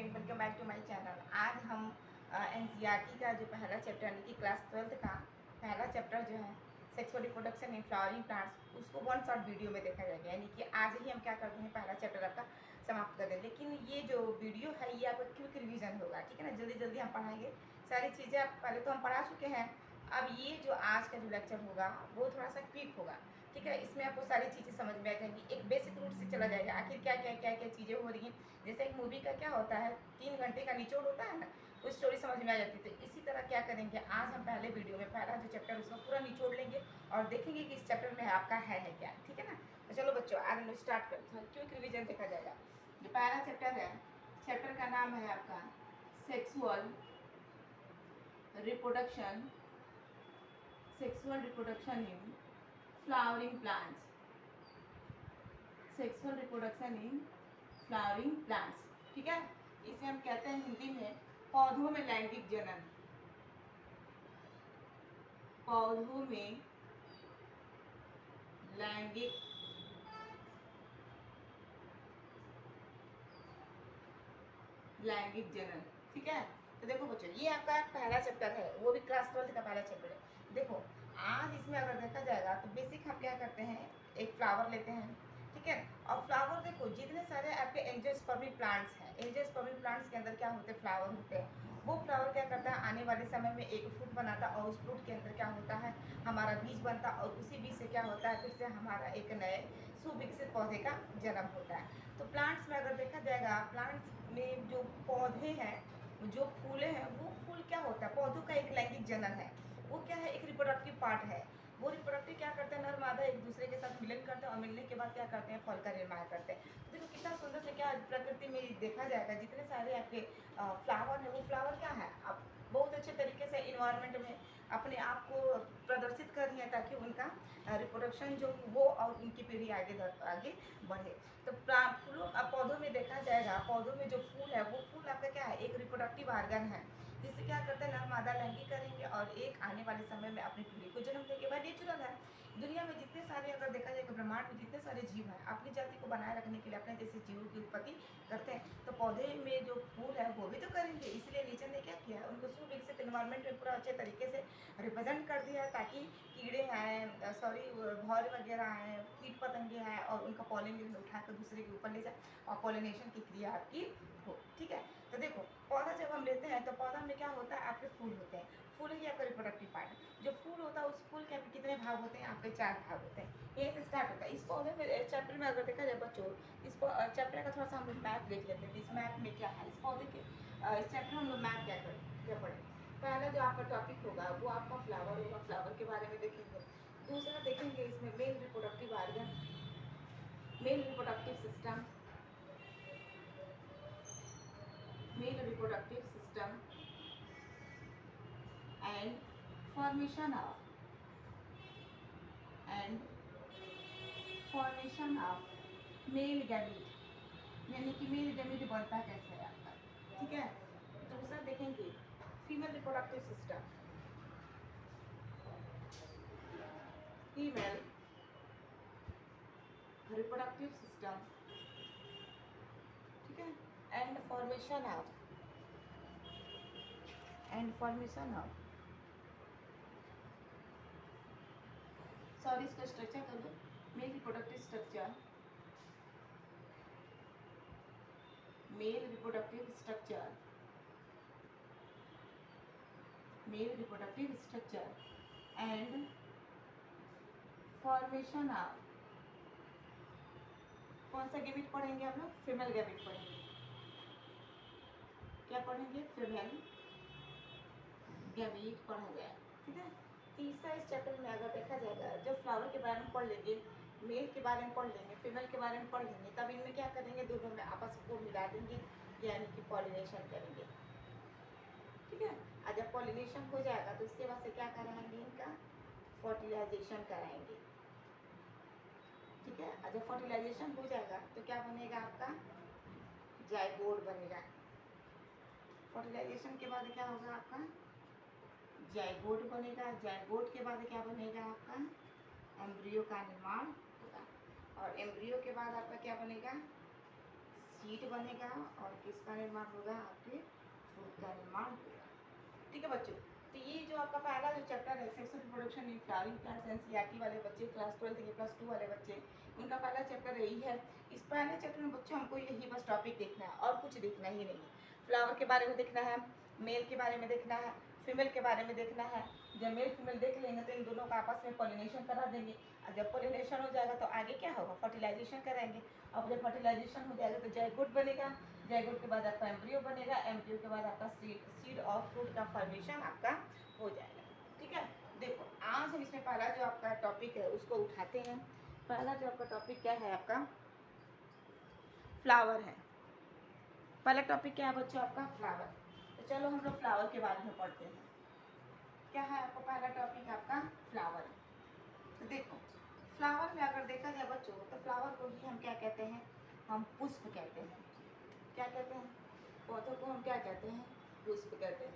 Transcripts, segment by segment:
Morning, welcome back to my channel. आज हम NCERT का जो पहला चैप्टर यानी कि क्लास 12th का पहला चैप्टर जो है sexual reproduction in flowering plants, उसको वन शॉट वीडियो में देखा जाएगा। यानी कि आज ही हम क्या करते हैं, पहला चैप्टर आपका समाप्त कर दें। लेकिन ये जो वीडियो है ये आपका क्विक रिवीजन होगा, ठीक है ना। जल्दी जल्दी हम पढ़ाएंगे सारी चीज़ें। आप पहले तो हम पढ़ा चुके हैं, अब ये जो आज का जो लेक्चर होगा वो थोड़ा सा क्विक होगा, ठीक है। इसमें आपको सारी चीज़ें समझ में आ जाएंगी, एक बेसिक रूट से चला जाएगा आखिर क्या क्या क्या क्या चीज़ें हो रही हैं। जैसे एक मूवी का क्या होता है, 3 घंटे का निचोड़ होता है ना, वो स्टोरी समझ में आ जाती है। तो इसी तरह क्या करेंगे, आज हम पहले वीडियो में पहला जो चैप्टर उसका पूरा निचोड़ लेंगे और देखेंगे कि इस चैप्टर में आपका है क्या, ठीक है ना। तो चलो बच्चों आज हम स्टार्ट करते हैं, क्विक रिवीजन देखा जाएगा। जो पहला चैप्टर है, चैप्टर का नाम है आपका sexual reproduction, sexual reproduction in flowering plants, sexual reproduction in flowering plants, ठीक है। इसे हम कहते हैं हिंदी में पौधों में लैंगिक जनन, पौधों में लैंगिक लैंगिक जनन, ठीक है। तो देखो बच्चों, ये आपका पहला चैप्टर है, वो भी क्लास 12th का पहला चैप्टर है। देखो आज इसमें अगर देखा जाएगा तो बेसिक हम क्या करते हैं, एक फ्लावर लेते हैं, ठीक है। और फ्लावर देखो जितने सारे आपके एंजियोस्पर्मी प्लांट्स हैं, एंजियोस्पर्मी प्लांट्स के अंदर क्या होते हैं, फ्लावर होते हैं। वो फ्लावर क्या करता है, आने वाले समय में एक फ्रूट बनाता है और उस फ्रूट के अंदर क्या होता है, हमारा बीज बनता है और उसी बीज से क्या होता है, फिर से हमारा एक नए सुविकसित पौधे का जन्म होता है। तो प्लांट्स में अगर देखा जाएगा, प्लांट्स में जो पौधे हैं, जो फूले हैं, वो फूल क्या होता है, पौधों का एक लैंगिक जनन है। वो क्या है, एक रिप्रोडक्टिव पार्ट है। वो रिप्रोडक्टिव क्या करते हैं, नर मादा एक दूसरे के साथ मिलन करते हैं और मिलने के बाद क्या करते हैं, फल का निर्माण करते हैं। तो देखो कितना सुंदर से क्या प्रकृति में देखा जाएगा, जितने सारे आपके फ्लावर है, वो फ्लावर क्या है, आप बहुत अच्छे तरीके से इन्वायरमेंट में अपने आप को प्रदर्शित कर रही हैं ताकि उनका रिप्रोडक्शन जो हो और उनकी पीढ़ी आगे आगे बढ़े। तो फूलों पौधों में देखा जाएगा, पौधों में जो फूल है वो फूल आपका क्या है, एक रिप्रोडक्टिव ऑर्गन है, जिससे क्या करते हैं, नर मादा लैंगिक करेंगे और एक आने वाले समय में अपनी पीढ़ी को जन्म देंगे। भाई नेचुरल है। दुनिया में जितने सारे अगर देखा जाएगा, ब्रह्मांड में जितने सारे जीव हैं, अपनी जाति को बनाए रखने के लिए अपने जैसे जीवों की उत्पत्ति करते हैं। तो पौधे में जो फूल है वो भी तो करेंगे, इसलिए नेचर ने क्या किया है, उनको सुविकसित एनवायरमेंट में पूरा अच्छे तरीके से रिप्रेजेंट कर दिया है ताकि कीड़े आए, सॉरी भौरे वगैरह आए, कीट पतंगे आए और उनका पॉलिनेशन उठाकर दूसरे के ऊपर ले जाए और पॉलिनेशन की क्रिया आपकी हो, ठीक है। तो देखो पौधा जब हम लेते हैं तो पौधा में क्या होता है, आपके फूल होते हैं। फूल ही आपका रिप्रोडक्टिव पार्ट। जो फूल होता है उस फूल के आपके कितने भाग होते हैं, आपके 4 भाग होते हैं। यही से स्टार्ट होता है। इस पौधे में चैप्टर में अगर देखा जाए बच्चों, इस चैप्टर का थोड़ा सा हम लोग मैप देख लेते हैं। इस मैप में क्या है, इस पौधे के इस चैप्टर में हम लोग मैप क्या पढ़े। पहला जो आपका टॉपिक होगा वो आपका फ्लावर होगा, फ्लावर के बारे में देखेंगे। दूसरा देखेंगे इसमें male reproductive organ, male reproductive system, male reproductive system and formation of male gamete, यानी कि मेल गैमीट बनता कैसे है आपका, ठीक है। दूसरा देखेंगे female reproductive system, female reproductive system, ठीक है। एंड फॉर्मेशन ऑफ सॉरी इसका स्ट्रक्चर कर दो, male reproductive structure, male reproductive structure, male reproductive structure and formation of, कौन सा गैमेट पढ़ेंगे आप लोग, फीमेल गैमेट पढ़ेंगे। क्या पढ़ेंगे, फीमेल गैमेट पढ़ा गया, ठीक है। तीसरा इस चैप्टर में अगर देखा जाएगा, जब फ्लावर के बारे में पढ़ लेंगे, मेल के बारे में पढ़ लेंगे, फीमेल के बारे में पढ़ लेंगे, तब इनमें क्या करेंगे, दोनों में आपस को मिला देंगे, यानी कि पॉलिनेशन करेंगे, ठीक है। और जब पॉलिनेशन हो जाएगा तो उसके बाद से क्या कराएंगे, इनका फर्टिलाइजेशन कराएंगे, ठीक है। और जब फर्टिलाइजेशन हो जाएगा तो क्या बनेगा, आपका जाइगोट बनेगा। फर्टिलाइजेशन के बाद क्या होगा, आपका जाइगोट बनेगा। जाइगोट के बाद क्या बनेगा, आपका एम्ब्रियो का निर्माण होगा और एम्ब्रियो के बाद आपका क्या बनेगा, सीड बनेगा और किसका निर्माण होगा, आपके फ्रूट का निर्माण होगा। ठीक है बच्चों, तो ये जो आपका पहला जो चैप्टर है sexual reproduction in flowering plants NCERT वाले बच्चे क्लास 12 के क्लास 2 वाले बच्चे, उनका पहला चैप्टर यही है। इस पहले चैप्टर में बच्चों हमको यही बस टॉपिक देखना है और कुछ देखना ही नहीं है। फ्लावर के बारे में देखना है, मेल के बारे में देखना है, फीमेल के बारे में देखना है। जब मेल फीमेल देख लेंगे तो इन दोनों का आपस में पॉलिनेशन करा देंगे, और जब पॉलिनेशन हो जाएगा तो आगे क्या होगा, फर्टिलाइजेशन करेंगे। अब जब फर्टिलाइजेशन हो जाएगा तो जाइगोट बनेगा, जाइगोट के बाद आपका एम्ब्रियो बनेगा, एम्ब्रियो के बाद आपका सीड और फ्रूट का फॉर्मेशन आपका हो जाएगा। ठीक है, देखो आज हम इसमें पहला जो आपका टॉपिक है उसको उठाते हैं। पहला जो आपका टॉपिक क्या है, आपका फ्लावर है। पहला टॉपिक क्या है बच्चों, आपका फ्लावर। तो चलो हम लोग फ्लावर के बारे में पढ़ते हैं। क्या है आपका पहला टॉपिक, आपका फ्लावर। तो देखो फ्लावर में अगर देखा जाए बच्चों तो फ्लावर को ही हम क्या कहते हैं, हम पुष्प कहते हैं। क्या कहते हैं, पौधों को हम क्या कहते हैं, पुष्प कहते हैं।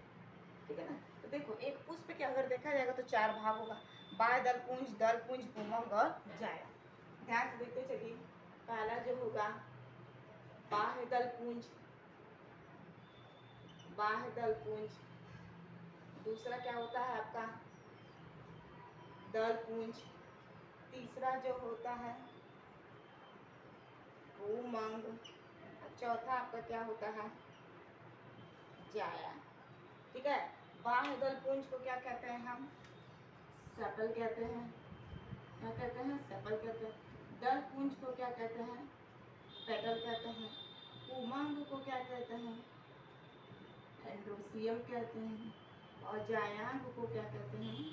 ठीक है ना। तो देखो एक पुष्प के अगर देखा जाएगा तो 4 भाग होगा, बाह्य दल पुंज, पुंमंग और जाया। ध्यान से देखते चलिए। पहला जो होगा बाह्य दल पुंज, बाह्य दल पुंज। दूसरा क्या होता है आपका दल पुंज। तीसरा जो होता है पुंमंग। चौथा आपका क्या होता है, जाया। ठीक है, बाह्य दल पुंज को क्या कहते हैं हम, सेपल कहते हैं। क्या कहते हैं, सेपल कहते हैं। दल पुंज को क्या कहते हैं, पेटल कहते हैं। पुंमंग को क्या कहते हैं, एंड्रोसियम कहते हैं। और जायांग को क्या कहते हैं,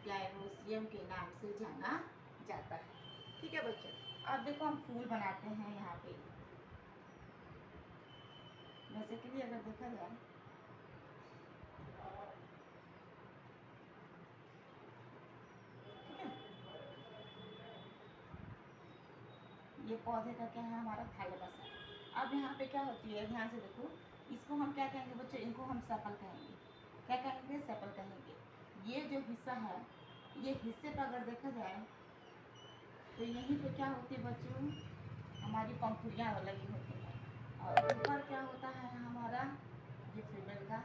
गायनोसियम के नाम से जाना जाता है। ठीक है बच्चों, अब देखो हम फूल बनाते हैं यहाँ पे। वैसे के लिए अगर देखा जाए ये पौधे का क्या है, हमारा थाइलस है। अब यहाँ पे क्या होती है, ध्यान से देखो, इसको हम क्या कहेंगे बच्चों, इनको हम सेपल कहेंगे। क्या कहेंगे, सेपल कहेंगे। ये जो हिस्सा है, ये हिस्से पर अगर देखा जाए तो यहीं पे क्या होती है बच्चों, हमारी पंखुड़ियाँ लगी होती हैं। और ऊपर क्या होता है हमारा, ये फीमेल का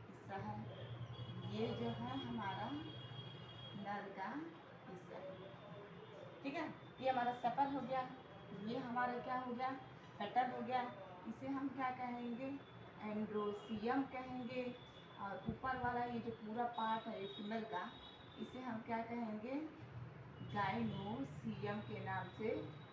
हिस्सा है, ये जो है हमारा नर का हिस्सा है। ठीक है, ये हमारा सेपल हो गया, ये हमारा क्या हो गया, पेटल हो गया। इसे हम क्या कहेंगे, एंड्रोसियम कहेंगे। और ऊपर वाला ये जो पूरा पार्ट है फीमेल का, इसे हम क्या कहेंगे, गाइनोसियम के नाम से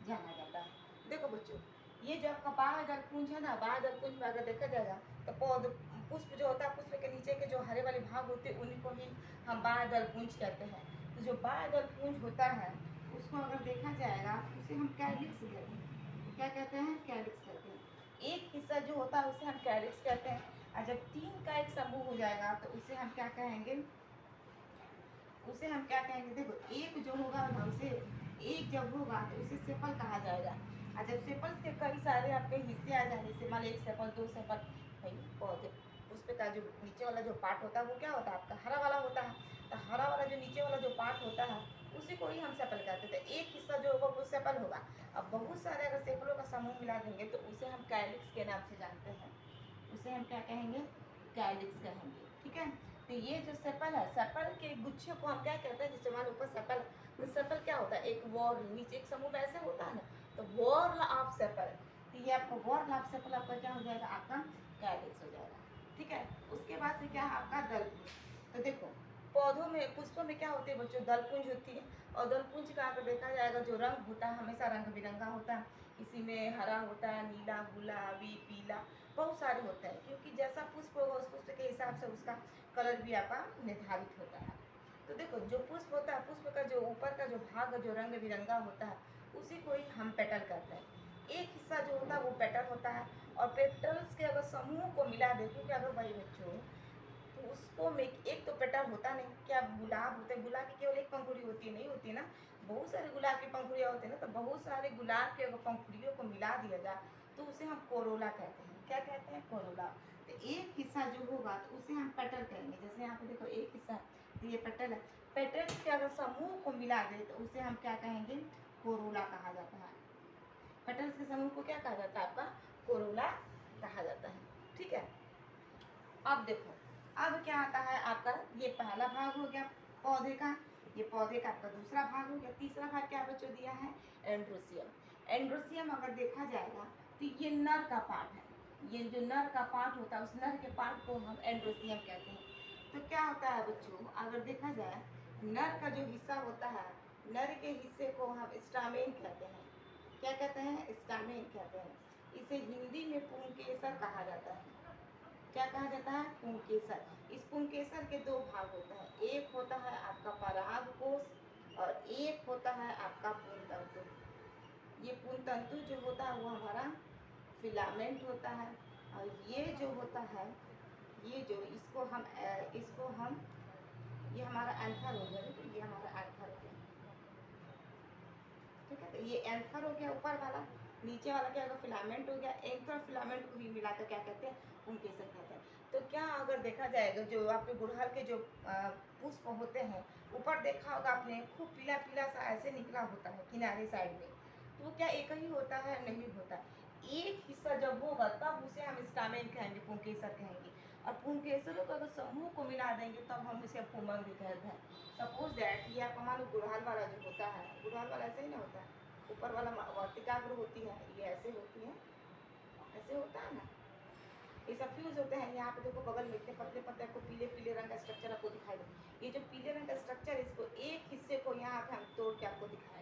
जाना जाता है। देखो बच्चों, ये जो आपका बाह्य दल पुंज है ना, बाह्य दल पुंज में अगर देखा जाएगा तो पौध पुष्प जो होता है, पुष्प के नीचे के जो हरे वाले भाग होते हैं उन्हीं को ही हम बाह्य दल पुंज कहते हैं। तो जो बाह्य दल पुंज होता है उसको अगर देखा जाएगा उसे हम कैलिक्स कहते हैं। क्या कहते हैं, कैलिक्स कहते हैं। एक हिस्सा जो होता है उसे हम कैलिक्स कहते हैं। और जब 3 का एक समूह हो जाएगा तो उसे हम क्या कहेंगे, उसे हम क्या कहेंगे, देखो एक जो होगा ना, उसे एक जब होगा तो उसे सेपल कहा जाएगा। और जब सेपल्स के कई सारे आपके हिस्से आ जाएंगे, जैसे मान लो 1 सेपल 2 सेपल, भाई पौधे पुष्प का जो नीचे वाला जो पार्ट होता है वो क्या होता है आपका हरा वाला होता है। तो हरा वाला जो नीचे वाला जो पार्ट होता है उसी को ही हम सेपल कहते थे। एक हिस्सा जो होगा वो सेपल होगा। अब बहुत सारे अगर सेपलों का समूह मिला देंगे तो उसे हम कैलिक्स के नाम से जानते हैं। उसे हम क्या कहेंगे, कैलिक्स कहेंगे। ठीक है, तो ये जो सेपल है, सेपल के गुच्छे को हम क्या कहते हैं, जैसे हमारे ऊपर सेपल, तो सेपल क्या होता है, एक वॉर्ल, नीचे एक समूह ऐसे होता है ना, तो वॉर्ल ऑफ सेपल। तो ये आपका वॉर्ल ऑफ सेपल आपका क्या हो जाएगा, आपका कैलिक्स हो जाएगा। ठीक है, उसके बाद से क्या है आपका दल। तो देखो पौधों में, पुष्पों में क्या होती है बच्चों, दलपुंज होती है। और दलपुंज का अगर देखा जाएगा जो रंग होता है हमेशा रंग बिरंगा होता है। किसी में हरा होता है, नीला, गुलाबी, पीला, बहुत सारे होते हैं। क्योंकि जैसा पुष्प होगा उस पुष्प के हिसाब से उसका कलर भी आपका निर्धारित होता है। तो देखो जो पुष्प होता है, पुष्प का जो ऊपर का जो भाग जो रंग बिरंगा होता है उसी को ही हम पेटल कहते हैं। एक हिस्सा जो होता है वो पेटल होता है। और पेटल्स के अगर समूह को मिला दे, क्योंकि अगर वही बच्चों तो उसको में एक तो पेटल होता नहीं, क्या गुलाब होते हैं, गुलाब की केवल एक पंखुड़ी होती है, नहीं होती है ना, बहुत सारे गुलाब की पंखुड़ियाँ होती है ना। तो बहुत सारे गुलाब के अगर पंखुड़ियों को मिला दिया जाए तो उसे हम कोरोला कहते हैं। क्या कहते हैं, कोरोला। तो एक हिस्सा जो होगा तो उसे हम पेटल कहेंगे। जैसे यहाँ पे देखो एक हिस्सा, तो ये पेटल है। पेटल के अगर समूह को मिला दे तो उसे हम क्या कहेंगे, कोरोला कहा जाता है। पेटल्स के समूह को क्या कहा जाता है? आपका कोरोला कहा जाता है। ठीक है, अब देखो, अब क्या आता है आपका, ये पहला भाग हो गया पौधे का, ये पौधे का आपका दूसरा भाग हो गया। तीसरा भाग क्या बच्चों दिया है? एंड्रोसियम। एंड्रोसियम अगर देखा जाएगा तो ये नर का पार्ट है, ये जो नर का पार्ट होता है उस नर के पार्ट को हम एंड्रोसियम कहते हैं। तो क्या होता है बच्चों, अगर देखा जाए नर का जो हिस्सा होता है, नर के हिस्से को हम स्टामेन कहते हैं। क्या कहते हैं? स्टामेन कहते हैं। इसे हिंदी में पुंकेसर कहा जाता है। क्या कहा जाता है? पुंकेसर। इस पुंकेसर के दो भाग होते हैं, एक होता है आपका पराग कोश और एक होता है आपका पुंतंतु। ये पुंतंतु जो होता है वो हमारा फिलामेंट होता है, और ये जो होता है, ये जो इसको हम ये हमारा एंथर हो गया, ये हमारा एंथर हो गया। ठीक है, तो ये एंथर हो गया ऊपर वाला, नीचे वाला क्या होगा? फिलामेंट हो गया। एक तरफ फिलामेंट को भी मिलाकर क्या कहते हैं? पुंकेसर कहते हैं। तो क्या अगर देखा जाएगा, जो आपके गुड़हल के जो पुष्प होते हैं, ऊपर देखा होगा आपने, खूब पीला पीला सा ऐसे निकला होता है किनारे साइड में, तो वो क्या एक ही होता है? नहीं होता। एक हिस्सा जब होगा तब उसे हम स्टामेन कहेंगे, पुंकेसर कहेंगे। और पुंकेसरों का अगर समूह को मिला देंगे तब हम उसे पुमंग कहते हैं। सपोज दैट ये आपका मान लो गुड़हल वाला जो होता है, गुड़हल वाला ऐसे ही ना होता है, ऊपर वाला वर्तिकाग्र होती है, ये ऐसे होती है, ऐसे होता है ना, ये सब फ्यूज होते हैं। यहाँ पे देखो बगल में इतने पतले पतले आपको पीले पीले रंग का स्ट्रक्चर आपको दिखाई दे। ये जो पीले रंग का स्ट्रक्चर, इसको एक हिस्से को यहाँ पे हम तोड़ के आपको दिखाएंगे।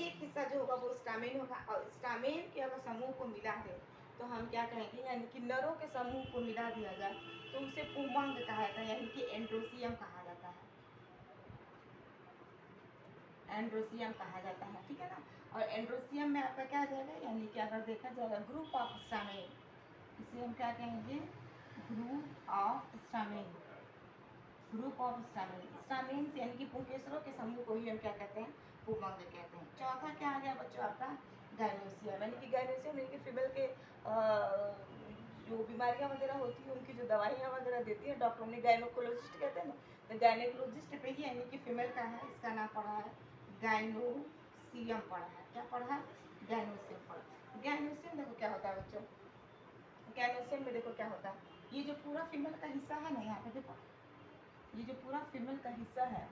एक हिस्सा जो होगा वो स्टामेन होगा, और स्टामेन के अगर समूह को मिला दे तो हम क्या कहेंगे? यानी कि नरों के समूह को मिला दिया जाए तो उसे पुमंग कहा जाता है, यानी कि एंड्रोसियम कहा जाता है। एंड्रोसियम कहा जाता है। ठीक है ना, और एंड्रोसियम में आपका क्या आ जाएगा? यानी कि अगर देखा जाएगा ग्रुप ऑफ स्टामेन, इसे हम क्या कहेंगे? Group of stamen. Group of stamen, stamen यानी कि पुंकेसरों के समूह को ही हम क्या कहते हैं? पुमंग कहते हैं। चौथा क्या आ गया बच्चों आपका? गाइनोसियम। यानी कि गाइनोसियम यानी कि फीमेल के जो बीमारियां वगैरह होती है उनकी जो दवाइयां वगैरह देती है डॉक्टर, उन्हें गायनोकोलॉजिस्ट कहते हैं ना, तो गायनोकोलॉजिस्ट पे ही यानी कि फीमेल का है, इसका नाम पड़ा है गाइनोसियम पड़ा है। क्या पढ़ा है? गाइनोसियम पढ़ा। गाइनोसियम देखो क्या होता है बच्चों, गाइनोसियम में देखो क्या होता है, ये जो पूरा फीमेल का हिस्सा है ना, यहाँ पे देखो, ये जो पूरा फीमेल का हिस्सा है,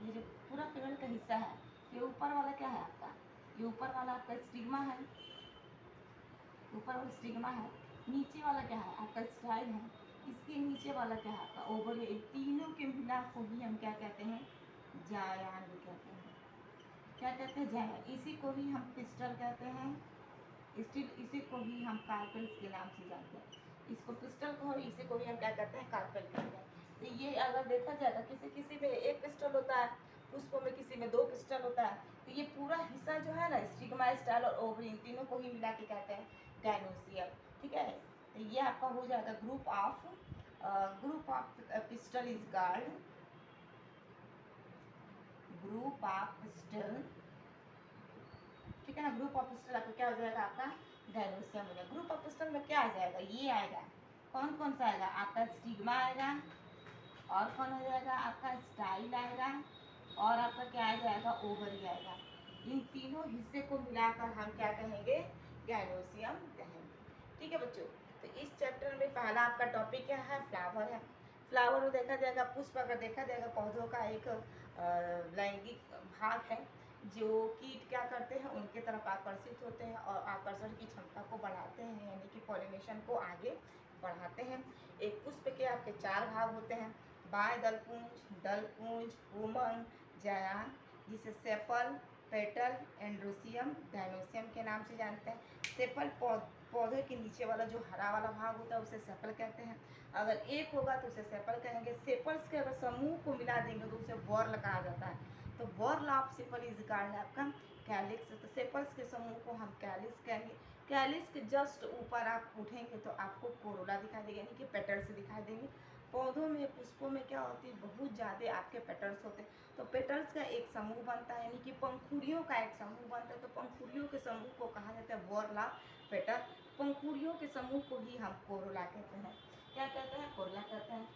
ये जो पूरा फीमेल का हिस्सा है, ये ऊपर वाला क्या है आपका? ये ऊपर वाला आपका स्टिग्मा है, ऊपर वाला स्टिग्मा है। नीचे वाला क्या है? आपका स्टाइल है। इसके नीचे वाला क्या है? आपका ओवरी। तीनों के मिलाप को ही हम क्या कहते हैं? जायान भी कहते हैं। क्या कहते हैं? जायान। इसी को ही हम पिस्टल कहते हैं, इसी को ही हम कार्पेल्स के नाम से जानते हैं। इसको पिस्टल को, इसी को ही हम क्या कहते हैं? कार्पेल कहते हैं। तो ये अगर देखा जाएगा किसी में एक पिस्टल होता है, पुष्पों में किसी में दो पिस्टल होता है, तो ये पूरा हिस्सा जो है ना, स्टिग्मा, स्टाइल और ओवरी, इन तीनों को ही मिला के कहते हैं गाइनोसियम। ठीक है, तो ये आपका हो जाएगा group of pistil is called group of pistol. ठीक है ना, ग्रुप ऑफ पिस्टल आपका क्या हो जाएगा? आपका गाइनोसियम हो जाएगा। ग्रुप ऑफ पिस्टल में क्या आ जाएगा? ये आएगा, कौन कौन सा आएगा? आपका स्टिग्मा आएगा, और कौन हो जाएगा? आपका स्टाइल आएगा, और आपका क्या आ जाएगा? ओवरी आएगा। इन तीनों हिस्से को मिलाकर हम क्या कहेंगे? गाइनोसियम कहेंगे। ठीक है बच्चों, तो इस चैप्टर में पहला आपका टॉपिक क्या है? फ्लावर है। फ्लावर में देखा जाएगा, पुष्प अगर देखा जाएगा, पौधों का एक लैंगिक भाग है, जो कीट क्या करते हैं? उनके तरफ आकर्षित होते हैं और आकर्षण की क्षमता को बढ़ाते हैं, यानी कि पॉलिनेशन को आगे बढ़ाते हैं। एक पुष्प के आपके 4 भाग होते हैं, बाह्य दलपुंज, पुमंग, जायान, जिसे सेपल, पेटल, एंड्रोसियम, गाइनोसियम के नाम से जानते हैं। सेपल पौधे के नीचे वाला जो हरा वाला भाग होता है उसे सेपल कहते हैं। अगर एक होगा तो उसे सेपल कहेंगे। सेपल्स के अगर समूह को मिला देंगे तो उसे वॉर्ल कहा जाता है। तो वॉर्ल ऑफ सेपल इज कॉल्ड है आपका कैलिक्स। तो सेपल्स के समूह को हम कैलिक्स कहेंगे। कैलिक्स के जस्ट ऊपर आप उठेंगे तो आपको कोरोला दिखाई देगा, यानी कि पेटल्स दिखाई देंगे। पौधों में, पुष्पों में क्या होती है? बहुत ज़्यादा आपके पेटल्स होते हैं, तो पेटल्स का एक समूह बनता है, यानी कि पंखुड़ियों का एक समूह बनता है। तो पंखुड़ियों के समूह को कहा जाता है वॉर्ल ऑफ पेटल। पंखुड़ियों के समूह को ही हम कोरोला कहते हैं। क्या कहते हैं? कोरोला कहते हैं।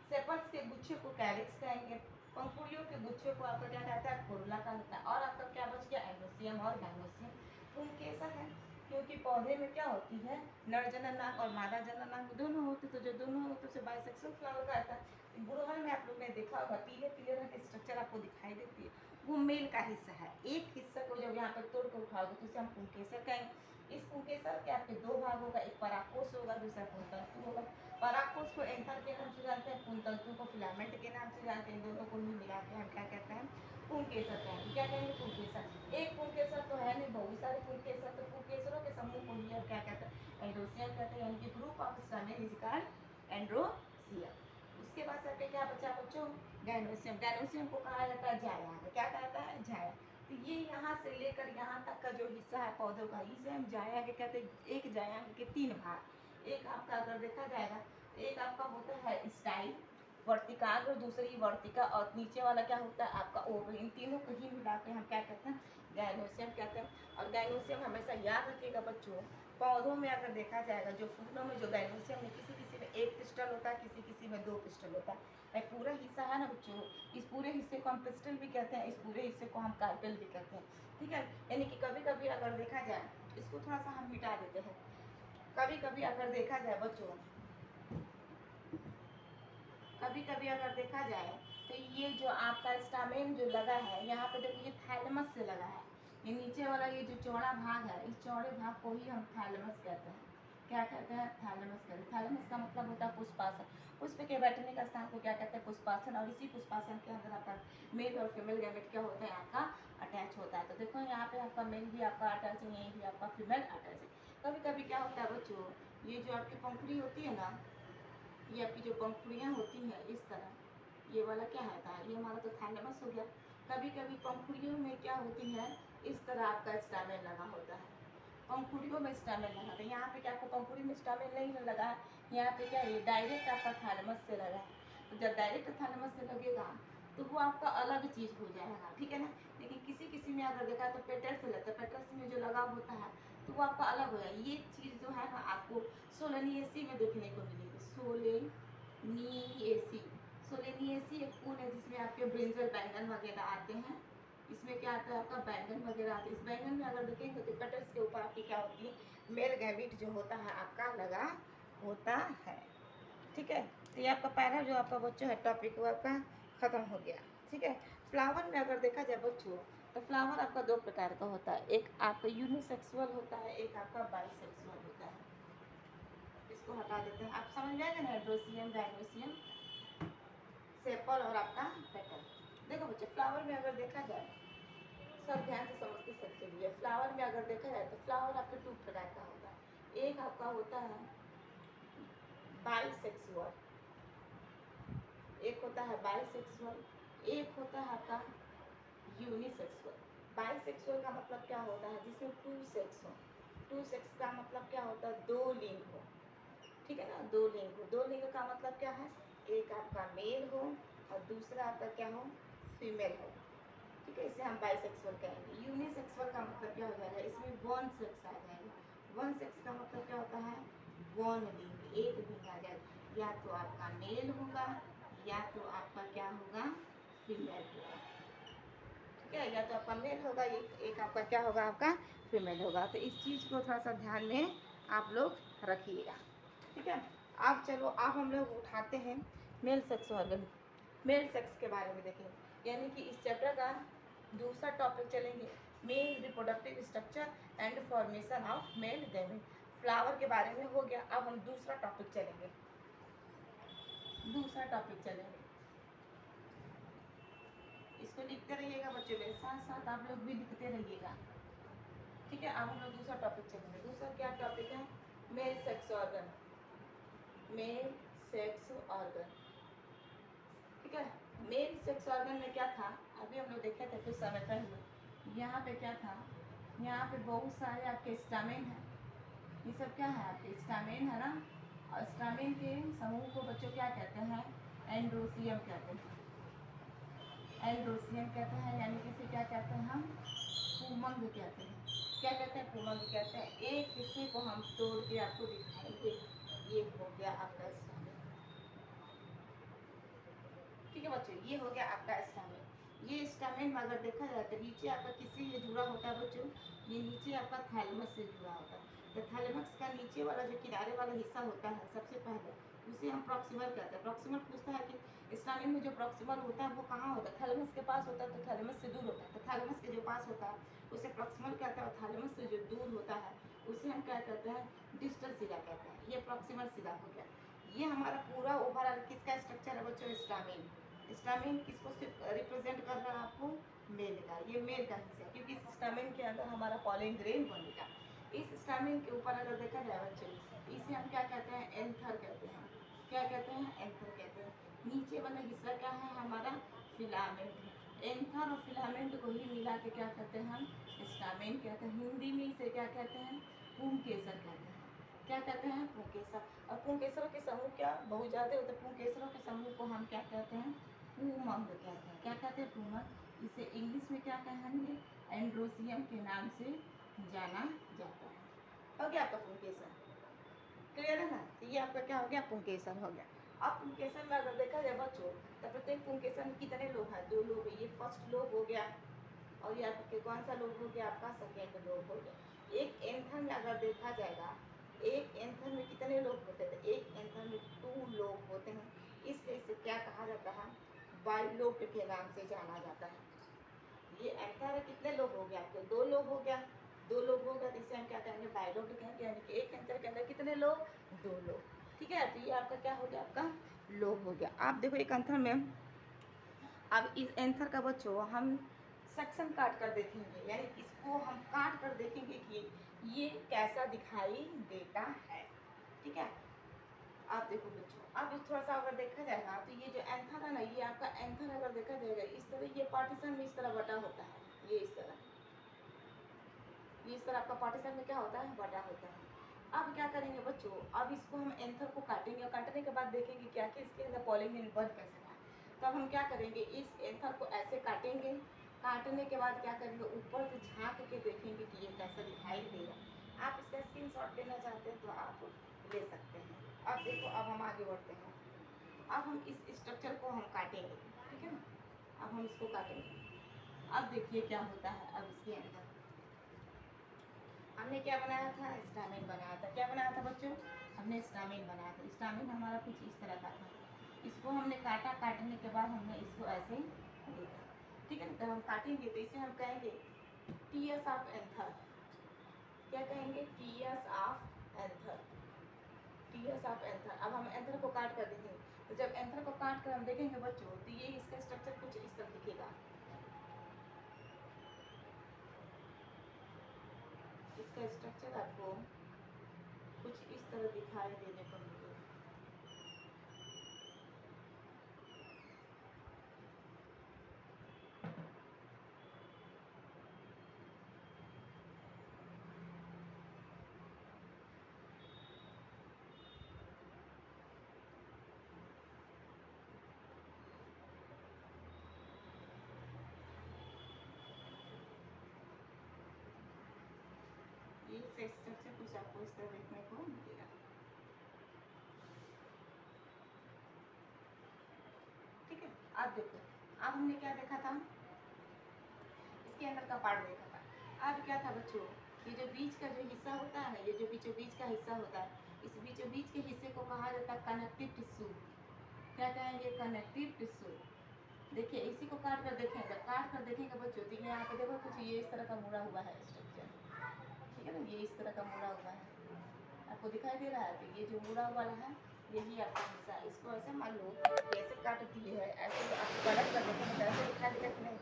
सेपल्स के गुच्छे को कैलिक्स कहेंगे, पंखुड़ियों के गुच्छे को आपका क्या कहता है? कोरोला कहता है। और आपका क्या बच गया? एंड्रोसियम और गाइनोसियम। पुंकेसर है, क्योंकि पौधे में क्या होती है, नर जननांग और मादा जननांग दोनों होते, तो जो दोनों होते उसे बाइसेक्सुअल फ्लावर का आता है। गुड़हल में आप लोग ने देखा होगा पीले पीले रंग की स्ट्रक्चर आपको दिखाई देती है, वो मेल का हिस्सा है। एक हिस्सा को जब यहाँ पर तोड़ कर उठाओगे तो उसे हम पुंकेसर कहेंगे। इस पुंकेसर के आपके दो भाग होगा, एक परागकोश होगा, दूसरा पुंतंतु होगा। परागकोश को एंथर के नाम से जानते हैं, पुंतंतु को फिलामेंट के नाम से जानते हैं। दोनों को ही मिला के हम क्या कहते हैं, पुंकेसर कहेंगे। क्या कहेंगे, पुंकेसर। एक पुंकेसर तो है नहीं, बहुत सारे पुंकेसर, तो पुंकेसरों के समूह को ही अब क्या कहते हैं, एंड्रोसियम कहते हैं, यानी कि group of stamen is called androecium. उसके बाद आपके क्या बचा बच्चों, गैनोसियम। गैनोसियम को कहा जाता है जाया, क्या कहता है, जाया। तो ये यहाँ से लेकर यहाँ तक का जो हिस्सा है पौधों का, इसे हम जाया के कहते हैं। एक जाया के तीन भाग, एक आपका अगर देखा जाएगा, एक आपका होता है स्टाइल वर्तिकाग्र, दूसरी वर्तिका, और नीचे वाला क्या होता है आपका ओवरी। इन तीनों को ही मिला के हम क्या कहते हैं, गैनोसियम कहते हैं। और गैनोसियम हमेशा याद रखिएगा बच्चों, पौधों में अगर देखा जाएगा, जो फूलों में जो गैनोसियम में किसी किसी में एक पिस्टल होता है, किसी किसी में दो पिस्टल होता है। पूरा हिस्सा है ना बच्चों, इस पूरे हिस्से को हम पिस्टल भी कहते हैं, इस पूरे हिस्से को हम कार्पेल भी कहते हैं, ठीक है। यानी कि कभी कभी अगर देखा जाए, इसको थोड़ा सा हम मिटा देते हैं। कभी कभी अगर देखा जाए बच्चों, कभी कभी अगर देखा जाए तो ये जो आपका स्टामेन जो लगा है, यहाँ पे देखिए ये थैलेमस से लगा है। ये नीचे वाला ये जो चौड़ा भाग है, इस चौड़े भाग को ही हम थैलेमस कहते हैं। क्या कहते हैं, थैलेमस कहते हैं। थैलेमस का मतलब होता है पुष्पासन। पुष्प के बैठने का स्थान को क्या कहते हैं, पुष्पासन। और इसी पुष्पासन के अंदर आपका मेल और फीमेल गैमेट क्या होता है, आपका अटैच होता है। तो देखो यहाँ पे आपका मेल भी आपका अटैच है, यहीं भी आपका फीमेल अटैच है। कभी कभी क्या होता है बच्चों, ये जो आपकी पंखुड़ी होती है ना, ये आपकी जो पंखुड़ियाँ होती हैं इस तरह, ये वाला क्या होता है, ये हमारा तो थैलेमस हो गया। कभी कभी पंखुड़ियों में क्या होती है, इस तरह आपका स्टामेन लगा होता है। पंखुड़ियों में स्टामेन लगा था, यहाँ पे क्या आपको पंखुड़ी में स्टामेन नहीं लगा है, यहाँ पे क्या है, डायरेक्ट आपका थैलेमस से लगा है। तो जब डायरेक्ट थैलेमस से लगेगा तो वो आपका अलग चीज़ हो जाएगा, ठीक है ना। लेकिन किसी किसी में अगर देखा तो पेटल्स से लगता है, पेटल्स में जो लगाव होता है तो वो आपका अलग हो जाएगा। ये चीज़ जो है ना आपको सोलेनिएसी में देखने को मिलेगी। सोलेनिएसी, सोलेनिएसी एक फूल है जिसमें आपके ब्रिंजल बैंगन वगैरह आते हैं। इसमें क्या आता है, आपका बैंगन वगैरह आते हैं। इस बैंगन में अगर देखेंगे तो पेटल्स के ऊपर आपकी क्या होती है, मेल गैमेट जो होता है आपका लगा होता है, ठीक है। तो ये आपका पहला जो आपका बच्चों है टॉपिक वो आपका ख़त्म हो गया, ठीक है। फ्लावर में अगर देखा जाए बच्चों, तो फ्लावर आपका दो प्रकार का होता है, एक आपका यूनिसेक्सुअल होता है, एक आपका बाइसेक्सुअल होता है। इसको हटा देते हैं, आप समझ जाएंगे ना, एंड्रोसियम, गैनोसियम, सेपल और आपका पेटल। देखो बच्चे, फ्लावर में अगर देखा जाए, सब ध्यान से समझते सबके लिए, फ्लावर में अगर देखा जाए तो फ्लावर आपके टू प्रकार का होता है। एक आपका होता है बाइसेक्सुअल, एक होता है बाइसेक्सुअल, एक होता है आपका यूनिसेक्सुअल। बाइसेक्सुअल का मतलब क्या होता है, जिसमें टू सेक्स हो। टू सेक्स का मतलब क्या होता है, दो लिंग हो, ठीक है ना, दो लिंग हो। दो लिंग का मतलब क्या है, एक आपका मेल हो और दूसरा आपका क्या हो, फीमेल हो, ठीक है। इसे हम बाइसेक्सुअल कहेंगे। यूनिसेक्सुअल का मतलब क्या हो जाएगा, इसमें वन सेक्स आ जाएगा। वन सेक्स का मतलब क्या होता है, वन लिंग, एक लिंग आ जाएगा। या तो आपका मेल होगा या तो आपका क्या होगा, फीमेल होगा, ठीक है। या तो आपका मेल होगा, एक आपका क्या होगा, आपका फीमेल होगा। तो इस चीज़ को थोड़ा सा ध्यान में आप लोग रखिएगा, ठीक है। अब चलो, अब हम लोग उठाते हैं male sex organ, male sex के बारे में देखेंगे। यानी कि इस चैप्टर का दूसरा टॉपिक चलेंगे, male reproductive structure and formation of male gamete. Flower के बारे में हो गया, अब हम दूसरा टॉपिक चलेंगे, दूसरा टॉपिक चलेंगे। इसको लिखते रहिएगा बच्चों, मेरे साथ साथ आप लोग भी लिखते रहिएगा, ठीक है। अब हम लोग दूसरा टॉपिक चलेंगे। दूसरा क्या टॉपिक है, male sex organ, male sex organ, ठीक है। मेल सेक्स ऑर्गन में क्या था, अभी हम लोग देखे थे कुछ समय पहले। यहाँ पे क्या था, यहाँ पे बहुत सारे आपके स्टामेन हैं। ये सब क्या है, आपके स्टामेन है ना, और स्टामेन के समूह को बच्चों क्या कहते हैं, एंड्रोसियम कहते हैं। एंड्रोसियम कहते हैं, यानी कि इसे क्या कहते हैं हम, पुमंग कहते हैं। क्या कहते हैं, पुमंग कहते हैं। एक हिस्से को हम तोड़ के आपको दिखाएंगे, ये हो गया आपका स्टामेन, ठीक है बच्चों, ये हो गया आपका स्टामेन। ये स्टामेन में अगर देखा जाए तो नीचे आपका किससे ये जुड़ा होता है बच्चों, ये नीचे आपका थैलेमस से जुड़ा होता है। तो थैलेमस का नीचे वाला जो किनारे वाला हिस्सा होता है सबसे पहले, उसे हम प्रॉक्सिमल कहते हैं। प्रॉक्सिमल पूछता है कि स्टार्टिंग में जो प्रॉक्सिमल होता है वो कहाँ होता है, थैलेमस के पास होता है, तो थैलेमस से दूर होता है। तो थैलेमस के जो पास होता है उसे प्रॉक्सिमल कहते हैं, और थैलेमस से जो दूर होता है उसे हम क्या कहते हैं, डिस्टल सिरा कहते हैं। ये प्रॉक्सिमल सिरा हो गया। ये हमारा पूरा ओवरऑल किसका स्ट्रक्चर है बच्चों, स्टामिन। स्टामिन किसको रिप्रेजेंट कर रहा है आपको, मेल का। ये मेल का हिस्सा है, क्योंकि इस स्टामिन के अंदर हमारा पॉलन ग्रेन बनेगा। इस स्टामिन के ऊपर अगर देखा जाए बच्चों, इसे हम क्या कहते हैं, एंथर कहते हैं। क्या कहते हैं, एंथर कहते हैं। नीचे वाला हिस्सा क्या है हमारा, फिलामेंट है। एंथर और फिलामेंट को ही मिला के क्या कहते हैं हम, स्टामिन कहते हैं। हिंदी में इसे क्या कहते हैं, पुंकेसर कहते हैं। क्या कहते हैं, पुंकेसर। और पुंकेसरों के समूह क्या बहुत ज़्यादा होते हैं। पुंकेसरों के समूह को हम क्या कहते हैं, पूमंग कहते हैं। क्या कहते हैं, पूमंग। इसे इंग्लिश में क्या कहेंगे, एंड्रोसियम के नाम से जाना जाता है। हो गया आपका पुंकेसर, क्लियर है ना। तो ये आपका क्या हो गया, पुंकेसर हो गया। अब पुंकेसर में अगर देखा जाए बच्चों, तो प्रत्येक पुंकेसर में कितने लोग हैं, 2 लोग है। ये फर्स्ट लोब हो गया, और ये आपके कौन सा लोब हो गया, आपका सेकेंड लोब हो गया। एक एंथर में अगर देखा जाएगा, एक एंथर में कितने लोग होते हैं, एक एंथर में 2 लोग होते हैं। इसलिए इसे क्या कहा जाता है, बाइलोब्ड के नाम से जाना जाता है। ये एंथर है, कितने लोग हो गए आपके, 2 लोग हो गया। 2 लोग हो गया, तो इसे हम क्या कहेंगे, बाइलोब्ड कहेंगे। यानी कि एक एंथर के अंदर कितने लोग, 2 लोग। ठीक है, तो ये आपका क्या हो गया, आपका लोब हो गया। आप देखो एक एंथर में, अब इस एंथर का बच्चों हम सेक्शन काट कर देखेंगे, यानी इसको हम काट कर देखेंगे कि ये कैसा दिखाई देता है। ठीक है, आप देखो बच्चों, अब थोड़ा सा अगर देखा जाएगा, तो ये जो एंथर है ना, ये आपका एंथर अगर देखा जाएगा इस तरह, ये पार्टीशन में इस तरह बटा होता है। ये इस तरह, ये इस तरह आपका पार्टीशन में क्या होता है, बटा होता है। अब क्या करेंगे बच्चों, अब इसको हम एंथर को काटेंगे, और काटने के बाद देखेंगे क्या कि इसके अंदर पॉलीन बन कैसे रहा है। तब हम क्या करेंगे, इस एंथर को ऐसे काटेंगे। काटने के बाद क्या करेंगे, ऊपर से झाँक के देखेंगे कि ये कैसा दिखाई दे रहा है। आप इसका स्क्रीनशॉट लेना चाहते हैं तो आप ले सकते हैं। अब देखो, अब हम आगे बढ़ते हैं। अब हम इस स्ट्रक्चर को हम काटेंगे, ठीक है ना। अब हम इसको काटेंगे। अब देखिए क्या होता है। अब इसके अंदर हमने क्या बनाया था, स्टामिन बनाया था। क्या बनाया था बच्चों, हमने स्टामिन बनाया था। स्टामिन हमारा कुछ इस तरह का था। इसको हमने काटा, काटने के बाद हमने इसको ऐसे देखा, ठीक है ना। तो हम काटेंगे तो इसे हम कहेंगे टीयर्स ऑफ एंथर। क्या कहेंगे, tears of anther, tears of anther. अब हम एंथर को काट कर देखेंगे। तो जब एंथर को काट कर हम देखेंगे बच्चों, तो ये इसका स्ट्रक्चर कुछ इस तरह दिखेगा। इसका स्ट्रक्चर आपको कुछ इस तरह दिखाई देने को मिलेगा। ये स्ट्रक्चर कुछ आपको इस तरह देखने को मिलेगा। ठीक है, अब देखो, अब हमने क्या देखा था, इसके अंदर का पार्ट देखा था। अब क्या था बच्चों, ये जो बीच का जो हिस्सा होता है, ये जो बीचों बीच का हिस्सा होता है, इस बीचों बीच के हिस्से को कहा जाता है कनेक्टिव टिश्यू। क्या कहेंगे, कनेक्टिव टिश्यू। देखिए, इसी को काट कर देखें, जब काट कर देखेंगे बच्चों, तो यहाँ पे देखो कुछ ये इस तरह का मुड़ा हुआ है स्ट्रक्चर। ठीक है ना, ये इस तरह का मुड़ा हुआ है, आपको दिखाई दे रहा है। तो ये जो मुड़ा वाला है, यही आपका हिस्सा है। इसको ऐसे मान लो, ऐसे काट दिए है, ऐसे तो आप गलत कर देखेंगे तो ऐसे दिखाई देगा कि नहीं।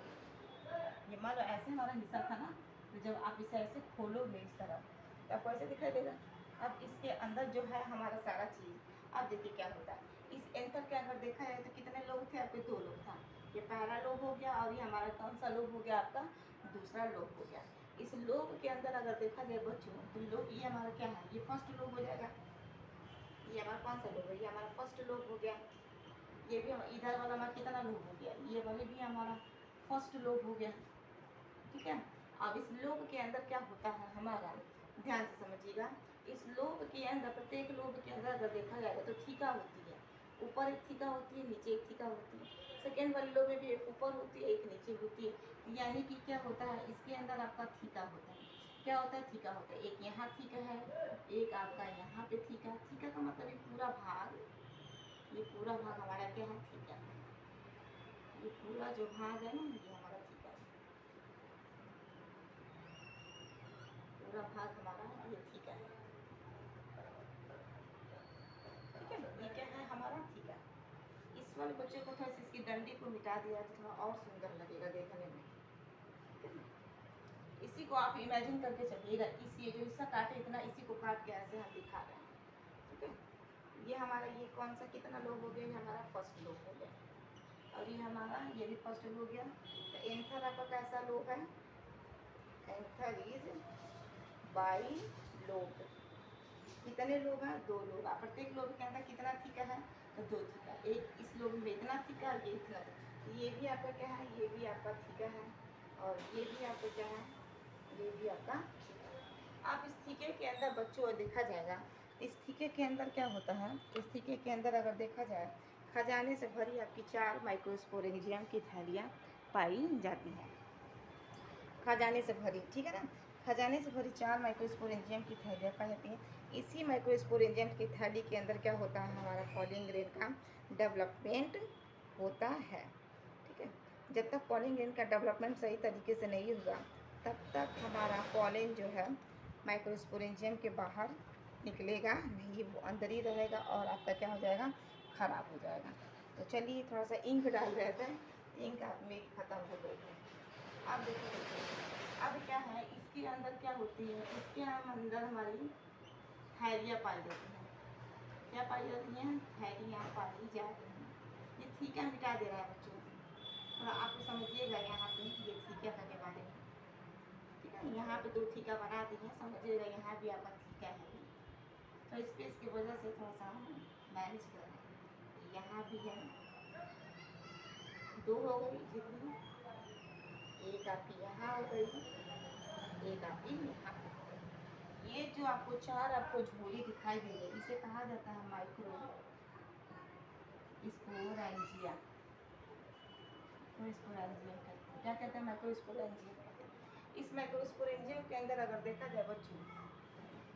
ये मान लो ऐसे हमारा हिस्सा था ना, तो जब आप इसे ऐसे खोलोगे इस तरह, तो आपको ऐसे दिखाई देगा। अब इसके अंदर जो है हमारा सारा चीज़, अब देखिए क्या होता है। इस एंथर के अगर देखा जाए तो कितने लोग थे आपके, 2 लोग था। ये पहला लोब हो गया, और ये हमारा कौन सा लोब हो गया, आपका दूसरा लोब हो गया। इस लोब के अंदर अगर देखा जाए बच्चों, तो लोब ये हमारा क्या है, ये फर्स्ट लोब हो जाएगा। ये हमारा कौन सा लोब है, ये हमारा फर्स्ट लोब हो गया। ये भी इधर वाला हमारा कितना लोब हो गया, ये वाले भी हमारा फर्स्ट लोब हो गया। ठीक है, अब इस लोब के अंदर क्या होता है हमारा, ध्यान से समझिएगा। इस लोब के अंदर, प्रत्येक लोब के अंदर अगर देखा जाएगा तो थीका होती है। ऊपर एक थीका होती है, नीचे एक थीका होती है। सेकेंड वाले लोब में भी एक ऊपर होती है, एक नीचे होती है। यानी कि क्या होता है, इसके अंदर आपका थीका होता है। क्या होता है, थीका होता है। एक यहाँ थीका है, एक आपका यहाँ पे थीका। थीका का मतलब ये पूरा भाग, ये पूरा भाग हमारा क्या है, थीका। ये पूरा जो भाग है ना, ये हमारा थीका है। पूरा भाग हमारा ये थीका है, ठीक है। ये क्या है हमारा थीका। इस वाले बच्चे को थोड़ा सा इसकी डंडी को मिटा दिया तो थोड़ा और सुंदर लगेगा देखने में। इसी को आप इमेजिन करके चलिएगा, इस ये जो हिस्सा काटे इतना, इसी को काट के ऐसे हम दिखा रहे हैं, ठीक है। ये हमारा ये कौन सा कितना लोग हो गया, ये हमारा फर्स्ट लोग हो गया, और ये हमारा ये भी फर्स्ट लोग हो गया। तो एंथर आपका कैसा लोग है, एंथर इज बाई लोब। कितने लोग हैं, 2 लोग। आप प्रत्येक लोग के अंदर कितना थीका है, तो 2 थीका। एक इस लोग में इतना थीका, ये इतना। ये भी आपका क्या है, ये भी आपका थीका है, और ये भी आपका क्या है, ये भी आपका थीका है। आप इस थीके के अंदर बच्चों देखा जाएगा, इस थीके के अंदर क्या होता है, इस थीके के अंदर अगर देखा जाए, खजाने से भरी आपकी 4 माइक्रोस्पोरेंजियम की थैलियाँ पाई जाती हैं। खजाने से भरी, ठीक है ना। खजाने से भरी 4 माइक्रोस्पोरेंजियम की थैलियाँ पाई जाती हैं। इसी माइक्रोस्पोरेंजियम की थैली के अंदर क्या होता है, हमारा पॉलिन ग्रेन का डेवलपमेंट होता है, ठीक है। जब तक पॉलिन ग्रेन का डेवलपमेंट सही तरीके से नहीं होगा, तब तक हमारा पॉलिन जो है माइक्रोस्पोरेंजियम के बाहर निकलेगा नहीं, वो अंदर ही रहेगा और आपका क्या हो जाएगा, ख़राब हो जाएगा। तो चलिए थोड़ा सा इंक डाल रहे थे, इंक मेरी ख़त्म हो गई है। अब देखिए, अब क्या है, इसके अंदर क्या होती है, इसके अंदर हमारी थैलियाँ पाई जाती हैं। क्या पाई जाती हैं, थैलियाँ पाई जाती हैं। ये थीका मिटा दे रहा है बच्चों, थोड़ा आपको समझिएगा यहाँ पे ये थीका के बारे में, ठीक है। यहाँ पे 2 थीका बना दी है, समझिएगा यहाँ भी आपका थीका है, तो स्पेस की वजह से थोड़ा सा मैनेज कर रहे हैं। यहाँ भी है, 2 हो गई जितनी, एक आपकी यहाँ हो गई, एक आपकी यहाँ हो गई। ये जो आपको 4 आपको झोली दिखाई दे रही है, इसे कहा जाता है माइक्रो स्पोरेंजिया। क्या कहते हैं, माइक्रोस्पोरेंजियम कहते हैं। इस माइक्रोस्पोरेंजियम के अंदर अगर देखा जाए बच्चों,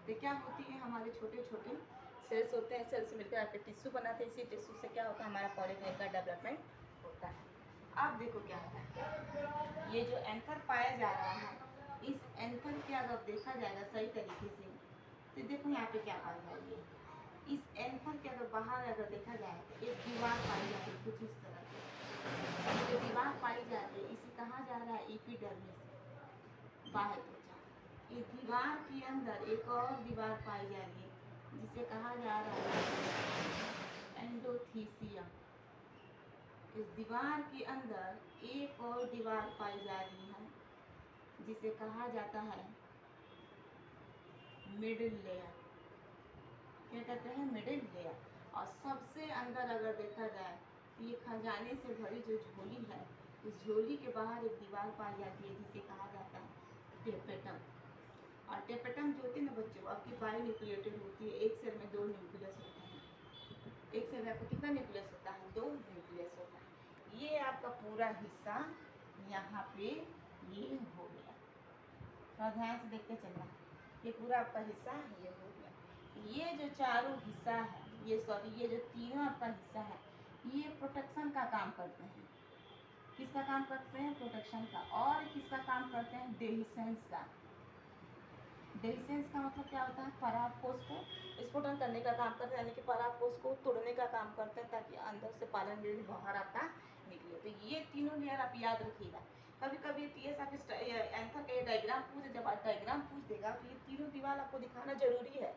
तो क्या होती है, हमारे छोटे छोटे सेल्स होते हैं, सेल्स मिलकर आपके टिश्यू बनाते हैं। इसी टिश्यू से क्या होता है, हमारा पॉलीग्रेन का डेवलपमेंट होता है। अब देखो क्या है, ये जो एंथर पाया जा रहा है, इस एंथर के अगर देखा जाएगा सही तरीके से, तो देखो यहाँ पे क्या पाया जाएगी, इस एंथर के अगर बाहर अगर देखा जाए तो एक दीवार पाई जाती है कुछ इस तरह की। जो दीवार पाई जाती है इसे कहा जा रहा है एपिडर्मिस, बाह्य त्वचा। इस दीवार के अंदर एक और दीवार पाई जा रही है जिसे कहा जा रहा है एंडोथीसियम। इस दीवार के अंदर एक और दीवार पाई जा रही है जिसे कहा जाता है मिडिल लेयर। क्या कहते हैं, मिडिल लेयर। और सबसे अंदर अगर देखा जाए तो ये खजाने से भरी जो झोली है, इस झोली के बाहर एक दीवार पाई जाती है जिसे कहा जाता है टेपेटम। और टेपेटम जो होती है ना बच्चों, आपकी बाई न्यूक्लिएटेड होती है। एक सेल में 2 न्यूक्लियस होते हैं। एक सेल में आपको कितना न्यूक्लियस होता है, 2 न्यूक्लियस होता है। ये आपका पूरा हिस्सा यहाँ पे ये हो गया, थोड़ा ध्यान से देखते चलना। ये पूरा आपका हिस्सा ये हो गया। ये जो चारों हिस्सा है, ये ये जो तीनों आपका हिस्सा है, ये प्रोटेक्शन का काम करते हैं। किसका काम करते हैं, प्रोटेक्शन का। और किसका काम करते हैं, डेहिसेंस का। डेहिसेंस का मतलब क्या होता है, परागकोश को स्फुटन करने का काम करते हैं, यानी कि परागकोश को तोड़ने का काम करते हैं ताकि अंदर से पालन ग्रंथि बाहर आपका निकले। तो ये तीनों लेयर आप याद रखिएगा। कभी कभी टीएस आप एंथर का डायग्राम पूछ, जब डायग्राम पूछ देगा तो ये तीनों दीवार आपको दिखाना जरूरी है।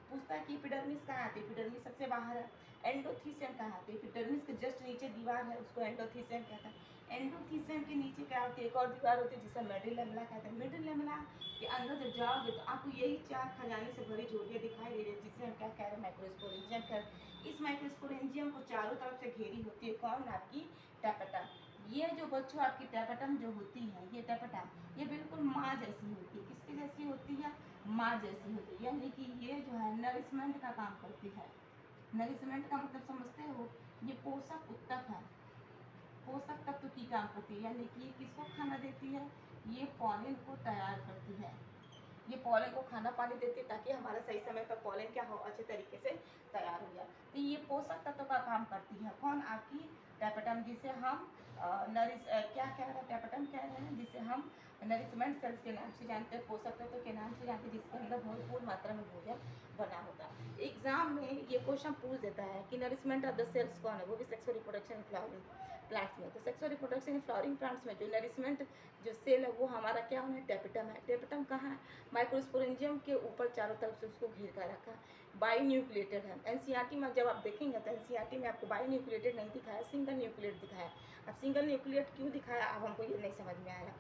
पूछता है कि एपिडर्मिस कहाँ है, एपिडर्मिस सबसे बाहर है। एंडोथीसियम कहाँ है, तो एपिडर्मिस के जस्ट नीचे दीवार है, उसको एंडोथीसियम कहता है। एंडोथीसियम के नीचे क्या होती है, एक और दीवार होती है जिसे मिडिल लेमेला कहते हैं। मिडिल लेमेला के अंदर जब जाओगे तो आपको यही 4 खजाने से भरी झोलियाँ दिखाई दे रही है जिसे हम क्या कह रहे हैं, माइक्रोस्पोरेंजियम कह रहे हैं। इस माइक्रोस्पोरेंजियम को चारों तरफ से घेरी होती है कौन, आपकी टेपेटम। ये जो बच्चों आपकी टेपेटम जो होती है, ये टेपेटम ये बिल्कुल माँ जैसी होती है। किसकी जैसी होती है, माँ जैसी होती है। यानी कि ये जो है नरिशमेंट का काम करती है। नरिशमेंट का मतलब समझते हो, ये पोषक उत्तक है, पोषक तत्व की काम करती है। यानी कि ये किसको खाना देती है, ये पॉलिन को तैयार करती है। ये पॉलन को खाना पानी देती है ताकि हमारा सही समय पर पॉलन क्या हो, अच्छे तरीके से तैयार हो जाए। तो ये पोषक तत्व का काम करती है कौन, आपकी टैपेटम, जिसे हम क्या कह रहे हैं, टैपेटम कह रहे हैं, जिसे हम नरिशमेंट सेल्स के नाम से जानते हैं, पोषक तत्व के नाम से जानते हैं, जिसके अंदर भरपूर मात्रा में भोजन बना होता है। एग्जाम में ये क्वेश्चन पूछ देता है कि नरिशमेंट ऑफ द सेल्स कौन है, वो भी सेक्सुअल रिप्रोडक्शन फ्लावरिंग प्लांट्स में। तो सेक्सुअल रिप्रोडक्शन फ्लावरिंग प्लांट्स में जो नरिशमेंट जो सेल है वो हमारा क्या होना है, टैपेटम है। टैपेटम कहाँ है, माइक्रोस्पोरेंजियम के ऊपर चारों तरफ से उसको घेर कर रखा है, बाई न्यूक्लिएटेड है। एनसीईआरटी में जब आप देखेंगे तो एनसीईआरटी में आपको बाई न्यूक्लिएटेड नहीं दिखाया, सिंगल न्यूक्लिएट दिखाया। अब सिंगल न्यूक्लिएट क्यों दिखाया, अब हमको ये नहीं समझ में आया।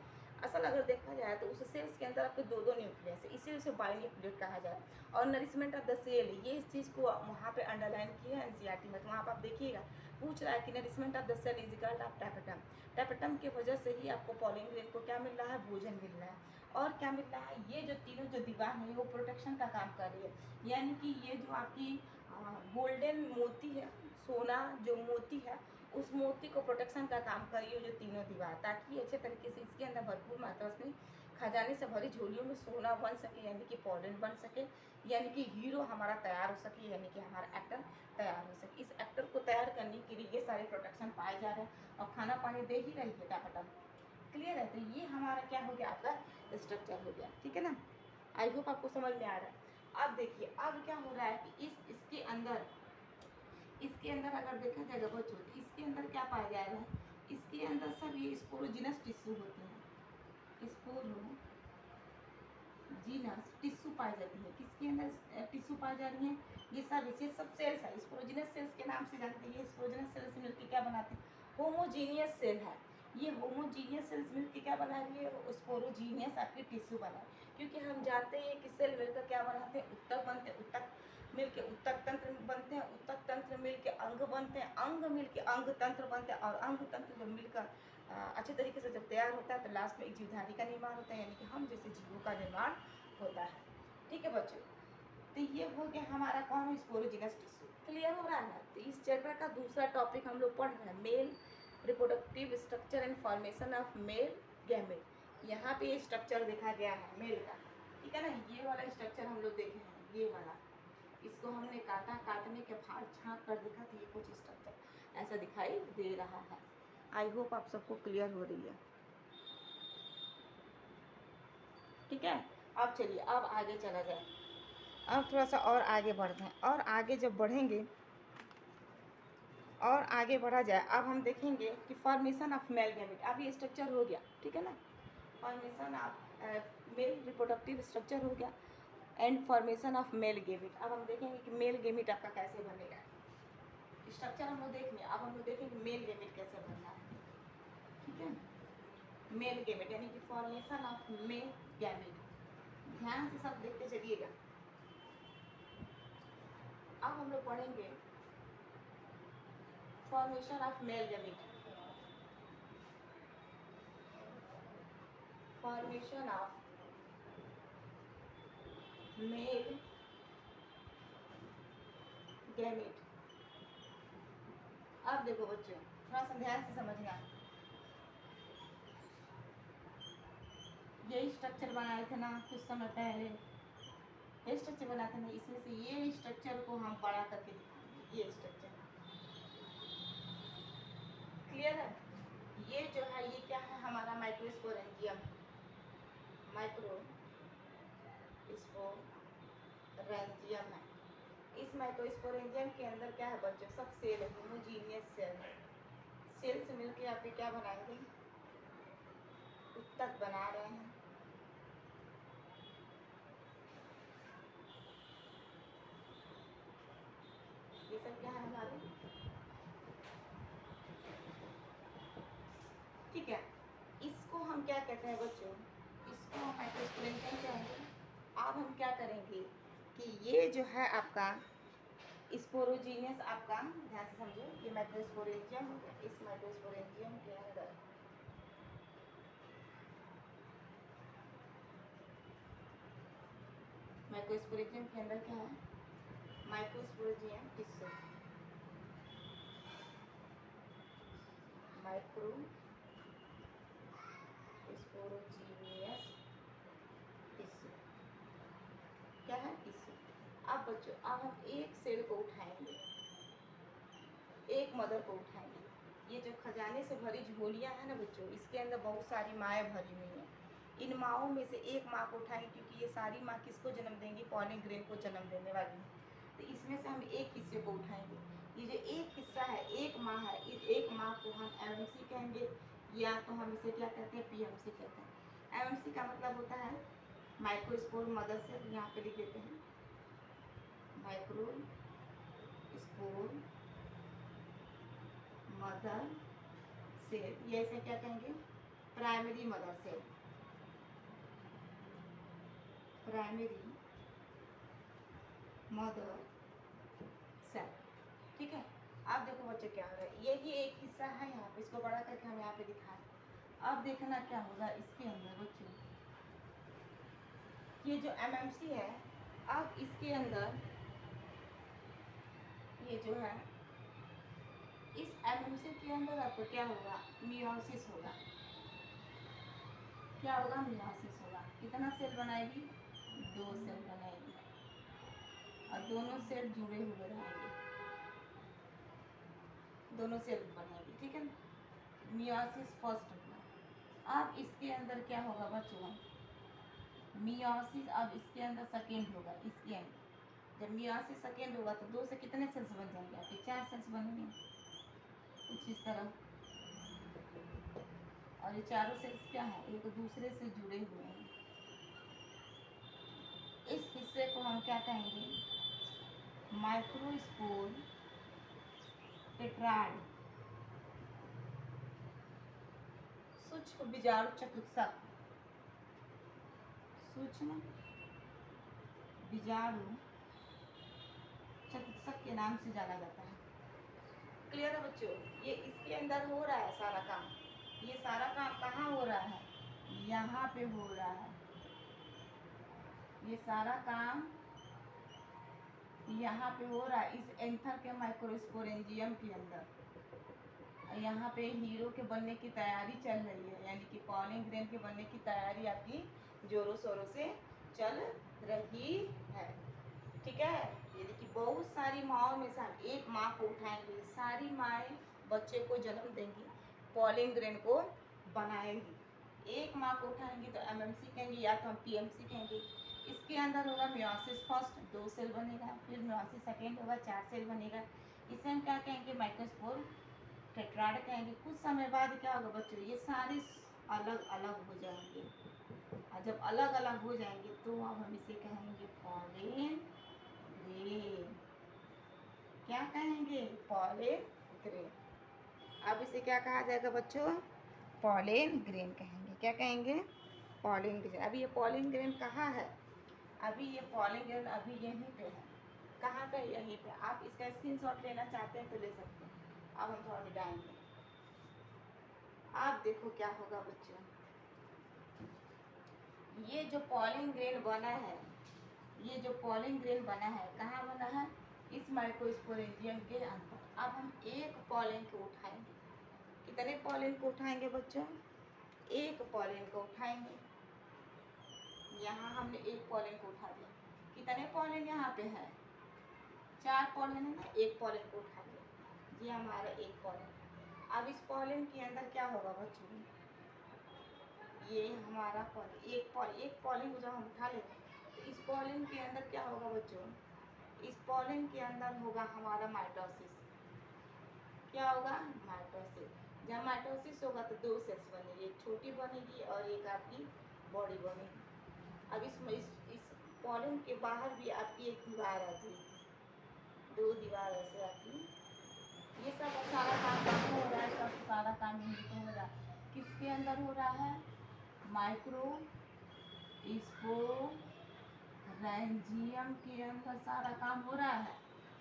असल अगर देखा जाए तो उस सेल्स के अंदर आपके दो न्यूक्लियस है, इसीलिए उसे बाई न्यूक्लिएट कहा जाए। और नरिशमेंट ऑफ द सेल, ये इस चीज़ को वहाँ पे अंडरलाइन किया है एनसीईआरटी में, तो वहाँ पर आप देखिएगा पूछ रहा है कि nourishment of the cell is equal of tapetum. Tapetum की वजह से ही आपको पॉलिन ग्रेन को क्या मिल रहा है, भोजन मिल रहा है। और क्या मिल रहा है, ये जो तीनों जो दीवार है वो प्रोटेक्शन का काम कर रही है, यानी कि ये जो आपकी गोल्डन मोती है, सोना जो मोती है, उस मोती को प्रोटेक्शन का काम कर रही है जो तीनों दीवार, ताकि अच्छे तरीके से इसके अंदर भरपूर मात्रा में खजाने से भरी झोलियों में सोना बन सके, यानी कि पॉलन बन सके, यानी कि हीरो हमारा तैयार हो सके, यानी कि हमारा एक्टर तैयार हो सके। इस एक्टर को तैयार करने के लिए ये सारे प्रोटेक्शन पाए जा रहे हैं और खाना पानी दे ही रही है टैपेटम। क्लियर है, तो ये हमारा क्या हो गया, आपका स्ट्रक्चर हो गया, ठीक है ना। आई होप आपको समझ में आ रहा है। अब देखिए अब क्या हो रहा है कि इसके अंदर अगर देखा जाएगा बच्चों, तो इसके अंदर क्या पाया जा रहा है, इसके अंदर सब ये स्पोरोजिनस टिश्यू होते हैं, स्पोरोजिनस टिश्यू पाई जाती है। किसके अंदर टिश्यू पाई जा रही है, ये सब सेल्स है, स्पोरोजिनस सेल्स के नाम से जानते हैं। ये स्पोरोजिनस सेल्स मिलकर क्या बनाते हैं, होमोजीनियस सेल है। ये होमोजीनियस सेल्स मिलकर क्या बना रही है, स्पोरोजीनियस आपकी टिश्यू बना है। क्योंकि हम जानते हैं कि सेल मिलकर क्या बनाते हैं, उत्तक बनते हैं, उत्तक मिलके उत्तक तंत्र बनते हैं, उत्तक तंत्र मिलके अंग बनते हैं, अंग मिलके अंग तंत्र बनते हैं, और अंग तंत्र जब मिलकर अच्छे तरीके से जब तैयार होता है तो लास्ट में एक जीवधारी का निर्माण होता है, यानी कि हम जैसे जीवों का निर्माण होता है। ठीक है बच्चों, तो ये हो गया हमारा कौन, स्पोरोजिनस टिश्यू। क्लियर हो रहा है। तो इस चैप्टर का दूसरा टॉपिक हम लोग पढ़ रहे हैं, male reproductive structure and formation of male gamete. यहाँ पे ये स्ट्रक्चर देखा गया है मेल का, ठीक है ना। ये वाला स्ट्रक्चर हम लोग देखे हैं, ये वाला, इसको हमने काटने के फाड़ छाँक कर देखा तो ये कुछ स्ट्रक्चर ऐसा दिखाई दे रहा है। आई होप आप सबको क्लियर हो रही है, ठीक है। अब चलिए अब आगे चला जाए, अब थोड़ा सा और आगे बढ़ते हैं, और आगे जब बढ़ेंगे और आगे बढ़ा जाए, अब हम देखेंगे कि फॉर्मेशन ऑफ मेल गैमेट। अब ये स्ट्रक्चर हो गया, ठीक है ना, formation of male reproductive structure हो गया and formation of male gamete. अब हम देखेंगे कि मेल गैमेट आपका कैसे बनेगा। स्ट्रक्चर हम लोग देख लिया, अब हम लोग देखेंगे मेल गैमेट कैसे बनना है, ठीक है। मेल गैमेट यानी कि फॉर्मेशन ऑफ मेल गैमेट, ध्यान से सब देखते चलिएगा। अब हम लोग पढ़ेंगे formation of male gamete, formation of male gamete. अब देखो बच्चों, थोड़ा सा ध्यान से समझना, यही स्ट्रक्चर बनाए थे ना कुछ समय पहले, ये स्ट्रक्चर बनाते हैं, इसमें से ये स्ट्रक्चर को हम बड़ा करके दिखाएंगे, ये स्ट्रक्चर। क्लियर है। ये जो है ये क्या है, हमारा माइक्रोस्पोरेंजियम, माइक्रोस्पोरेंजियम है। इस माइक्रोस्पोरेंजियम के अंदर क्या है बच्चों, सब सेल है, होमोजीनियस सेल है। सेल से मिलकर आप क्या बनाएंगे, उत्तक बना रहे हैं। ये सब क्या है हमारे, ठीक है। इसको हम क्या कहते हैं बच्चों, इसको हम माइक्रोस्पोरेंजियम कहेंगे। अब हम क्या करेंगे कि ये जो है आपका स्पोरोजीनियस, आपका ध्यान से समझो, ये माइक्रोस्पोरेंजियम हो गया। इस माइक्रोस्पोरेंजियम के अंदर माइक्रोस्पोरेंजियम के अंदर क्या है, माइक्रोस्पोरेंजियम टिश्यू, माइक्रोस्पोरेंजियस टिश्यू। अब बच्चों अब हम एक सेल को उठाएंगे, एक मदर को उठाएंगे। ये जो खजाने से भरी झोलियाँ हैं ना बच्चों, इसके अंदर बहुत सारी माएँ भरी हुई हैं। इन माओं में से एक माँ को उठाएंगे, क्योंकि ये सारी माँ किसको जन्म देंगी? पॉलिन ग्रेन को जन्म देने वाली है। तो इसमें से हम एक हिस्से को उठाएंगे। ये जो एक हिस्सा है, एक माँ है, इस एक माँ को हम एमएमसी कहेंगे, या तो हम इसे क्या कहते हैं? पीएमसी कहते हैं। एमएमसी का मतलब होता है माइक्रोस्पोर मदर सेल। यहाँ पे लिख देते हैं माइक्रोस्पोर मदर सेल। ये इसे क्या कहेंगे? Primary mother cell, primary mother cell. ठीक है। अब देखो बच्चों क्या हो रहा है, यही एक हिस्सा है यहाँ पे, इसको बड़ा करके हम यहाँ पे दिखाएं। अब देखना क्या होगा इसके अंदर बच्चों, ये जो एमएमसी है, अब इसके अंदर ये जो है, इस एमएमसी के अंदर आपको क्या होगा? मियोसिस होगा। क्या होगा? मियोसिस होगा। कितना सेल बनाएगी? 2 सेल बनाएगी, और दोनों सेल जुड़े हुए रहेंगे, दोनों सेल बनेगी। ठीक है, मियोसिस फर्स्ट होगा। अब इसके अंदर क्या होगा बच्चों? मियोसिस अब इसके अंदर सेकेंड होगा। इसके अंदर जब मियोसिस सेकेंड होगा तो 2 से कितने सेल्स बन जाएंगे? आपके 4 सेल्स बनेंगे, कुछ इस तरह। और ये चारों सेल्स क्या है? एक दूसरे से जुड़े हुए हैं। इस हिस्से को हम क्या कहेंगे? माइक्रोस्पोर टेट्राड, सूक्ष्म बीजाणु चतुष्क, सूक्ष्म बीजाणु चतुष्क के नाम से जाना जाता है। क्लियर है बच्चों? ये इसके अंदर हो रहा है सारा काम। ये सारा काम कहाँ हो रहा है? यहाँ पे हो रहा है। ये सारा काम यहाँ पे हो रहा है, इस एंथर के माइक्रोस्पोरेंजियम के अंदर। यहाँ पे हीरो के बनने की तैयारी चल रही है, यानी कि पॉलिन ग्रेन के बनने की तैयारी आपकी जोरों शोरों से चल रही है। ठीक है। ये देखिए बहुत सारी माओं में से हम एक माँ को उठाएंगे, सारी माएँ बच्चे को जन्म देंगी, पॉलिन ग्रेन को बनाएंगी। एक माँ को उठाएंगे तो एमएमसी कहेंगे, या तो हम पीएमसी कहेंगे। इसके अंदर होगा मियोसिस फर्स्ट, 2 सेल बनेगा, फिर मियोसिस सेकेंड होगा, 4 सेल बनेगा। इसे हम क्या कहेंगे? माइक्रोस्पोर टेट्राड कहेंगे। कुछ समय बाद क्या होगा बच्चों? ये सारे अलग अलग हो जाएंगे, और जब अलग अलग हो जाएंगे तो अब हम इसे कहेंगे पॉलिन ग्रेन। क्या कहेंगे? Pollen grain. अब इसे क्या कहा जाएगा बच्चों? पॉलिन ग्रेन कहेंगे। क्या कहेंगे? Pollen grain. अभी ये पॉलिन ग्रेन कहाँ है? अभी ये पॉलिन ग्रेन अभी यहीं पे है। कहाँ पे? यहीं पे। आप इसका स्क्रीनशॉट लेना चाहते हैं तो ले सकते हैं। अब हम थोड़ा मिटाएंगे। आप देखो क्या होगा बच्चों, ये जो पॉलिन ग्रेन बना है, ये जो पॉलिन ग्रेन बना है, कहाँ बना है? इस माइक्रोस्पोरेंजियम के अंदर। अब हम एक पॉलिन को उठाएंगे। कितने पॉलिन को उठाएंगे बच्चों? एक पॉलिन को उठाएंगे। यहाँ हमने एक पॉलिन को उठा दिया। कितने पॉलिन यहाँ पे है? 4 पॉलिन है ना, एक पॉलिन को उठा दिया। ये हमारा एक पॉलिन। अब इस पॉलिन के अंदर क्या होगा बच्चों? ये हमारा पॉलिन, एक पॉलिन को जब हम उठा लेते हैं तो इस पॉलिन के अंदर क्या होगा बच्चों? इस पॉलिन के अंदर होगा हमारा माइटोसिस। क्या होगा? माइटोसिस। जब माइटोसिस होगा तो 2 सेल्स बनेगी, एक छोटी बनेगी और एक आपकी बॉडी बनेगी। अब इस पॉलिन के बाहर भी आपकी एक दीवार आती है, 2 दीवार ऐसे आती है। ये सब सारा काम कहाँ हो रहा है? सब सारा काम यहीं पे हो रहा है। किसके अंदर हो रहा है? माइक्रोस्पोरेंजियम के अंदर सारा काम हो रहा है।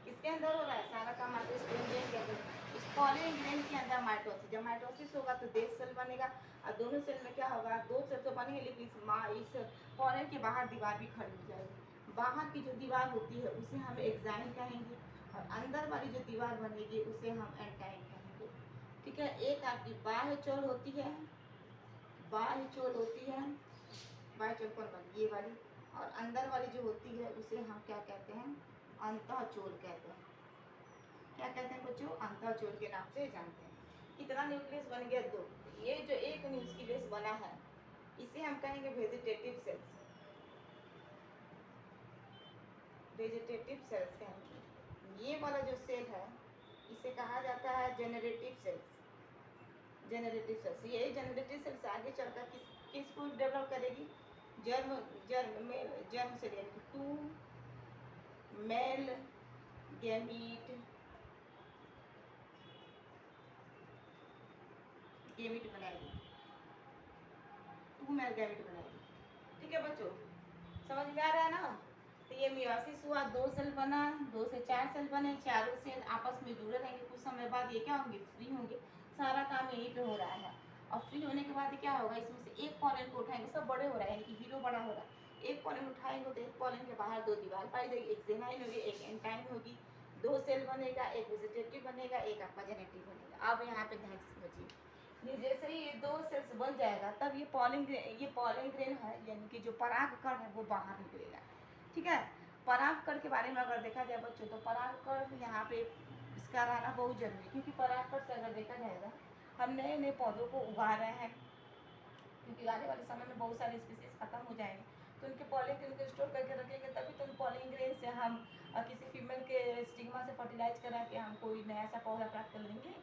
किसके अंदर हो रहा है? सारा काम माइक्रोस्पोरेंजियम के अंदर। इस पॉलिन ग्रेन के अंदर माइटोसिस। जब माइटोसिस होगा तो 2 सेल बनेगा, और दोनों सेल में क्या होगा? 2 सेल तो बनेंगे, लेकिन इस पॉलिन के बाहर दीवार भी खड़ी हो जाएगी। बाहर की जो दीवार होती है उसे हम एक्साइन कहेंगे, और अंदर वाली जो दीवार बनेगी उसे हम एंटाइन कहेंगे। ठीक है। एक आपकी बाह्य चोल होती है, बाह्य चोल होती है, बाह्य चोल कौन बनी? ये वाली। और अंदर वाली जो होती है उसे हम क्या कहते हैं, अंतःचोल कहते हैं। क्या कहते हैं बच्चों, अंतःचोल के नाम से जानते हैं। कितना न्यूक्लियस बन गया, 2। ये जो एक न्यूक्लियस बना है इसे हम कहेंगे वेजिटेटिव सेल्स, वेजिटेटिव सेल्स कहेंगे। ये वाला जो सेल है इसे कहा जाता है जेनरेटिव सेल्स, जेनरेटिव सेल्स। ये जेनरेटिव सेल्स आगे चलकर किसको डेवलप करेगी, जर्म जर्म मेल जर्म से यानी कि 2 मेल गैमीट, गैमीट बनाएगी, 2 मेल गैमीट बनाएगी। ठीक है बच्चों, समझ में आ रहा है ना। तो ये मियोसिस हुआ, 2 सेल बना, 2 से 4 सेल बने, चारों सेल आपस में जुड़े रहेंगे। कुछ समय बाद ये क्या होंगे, फ्री होंगे। सारा काम यहीं पे हो रहा है। और फ्री होने के बाद क्या होगा, इसमें से एक पॉलन को उठाएंगे, सब बड़े हो रहा है यानी कि हीरो बड़ा हो रहा है। एक पॉलन उठाएंगे तो एक पॉलन के बाहर 2 दीवार पाई जाएगी, एक जेनाइन होगी, एक एंटाइन होगी। 2 सेल बनेगा, एक वेजिटेटिव बनेगा, एक आपका जेनेटिव बनेगा। अब यहाँ पे ध्यान से समझिए, ये जैसे ही ये 2 सेल्स बन जाएगा तब ये पॉलन ग्रेन है यानी कि जो परागकण है वो बाहर निकलेगा। ठीक है, परागकण के बारे में अगर देखा जाए बच्चों तो परागकण यहाँ पे इसका रहना बहुत जरूरी है, क्योंकि परागकण से अगर देखा जाएगा हम नए नए पौधों को उगा रहे हैं, क्योंकि आने वाले समय में बहुत सारे स्पीसीज खत्म हो जाएंगे, तो उनके पॉलिन ग्रेन को स्टोर करके रखेंगे, तभी तो उन पॉलिन ग्रेन से हम किसी फीमेल के स्टिग्मा से फर्टिलाइज करा के हम कोई नया सा पौधा प्राप्त कर लेंगे।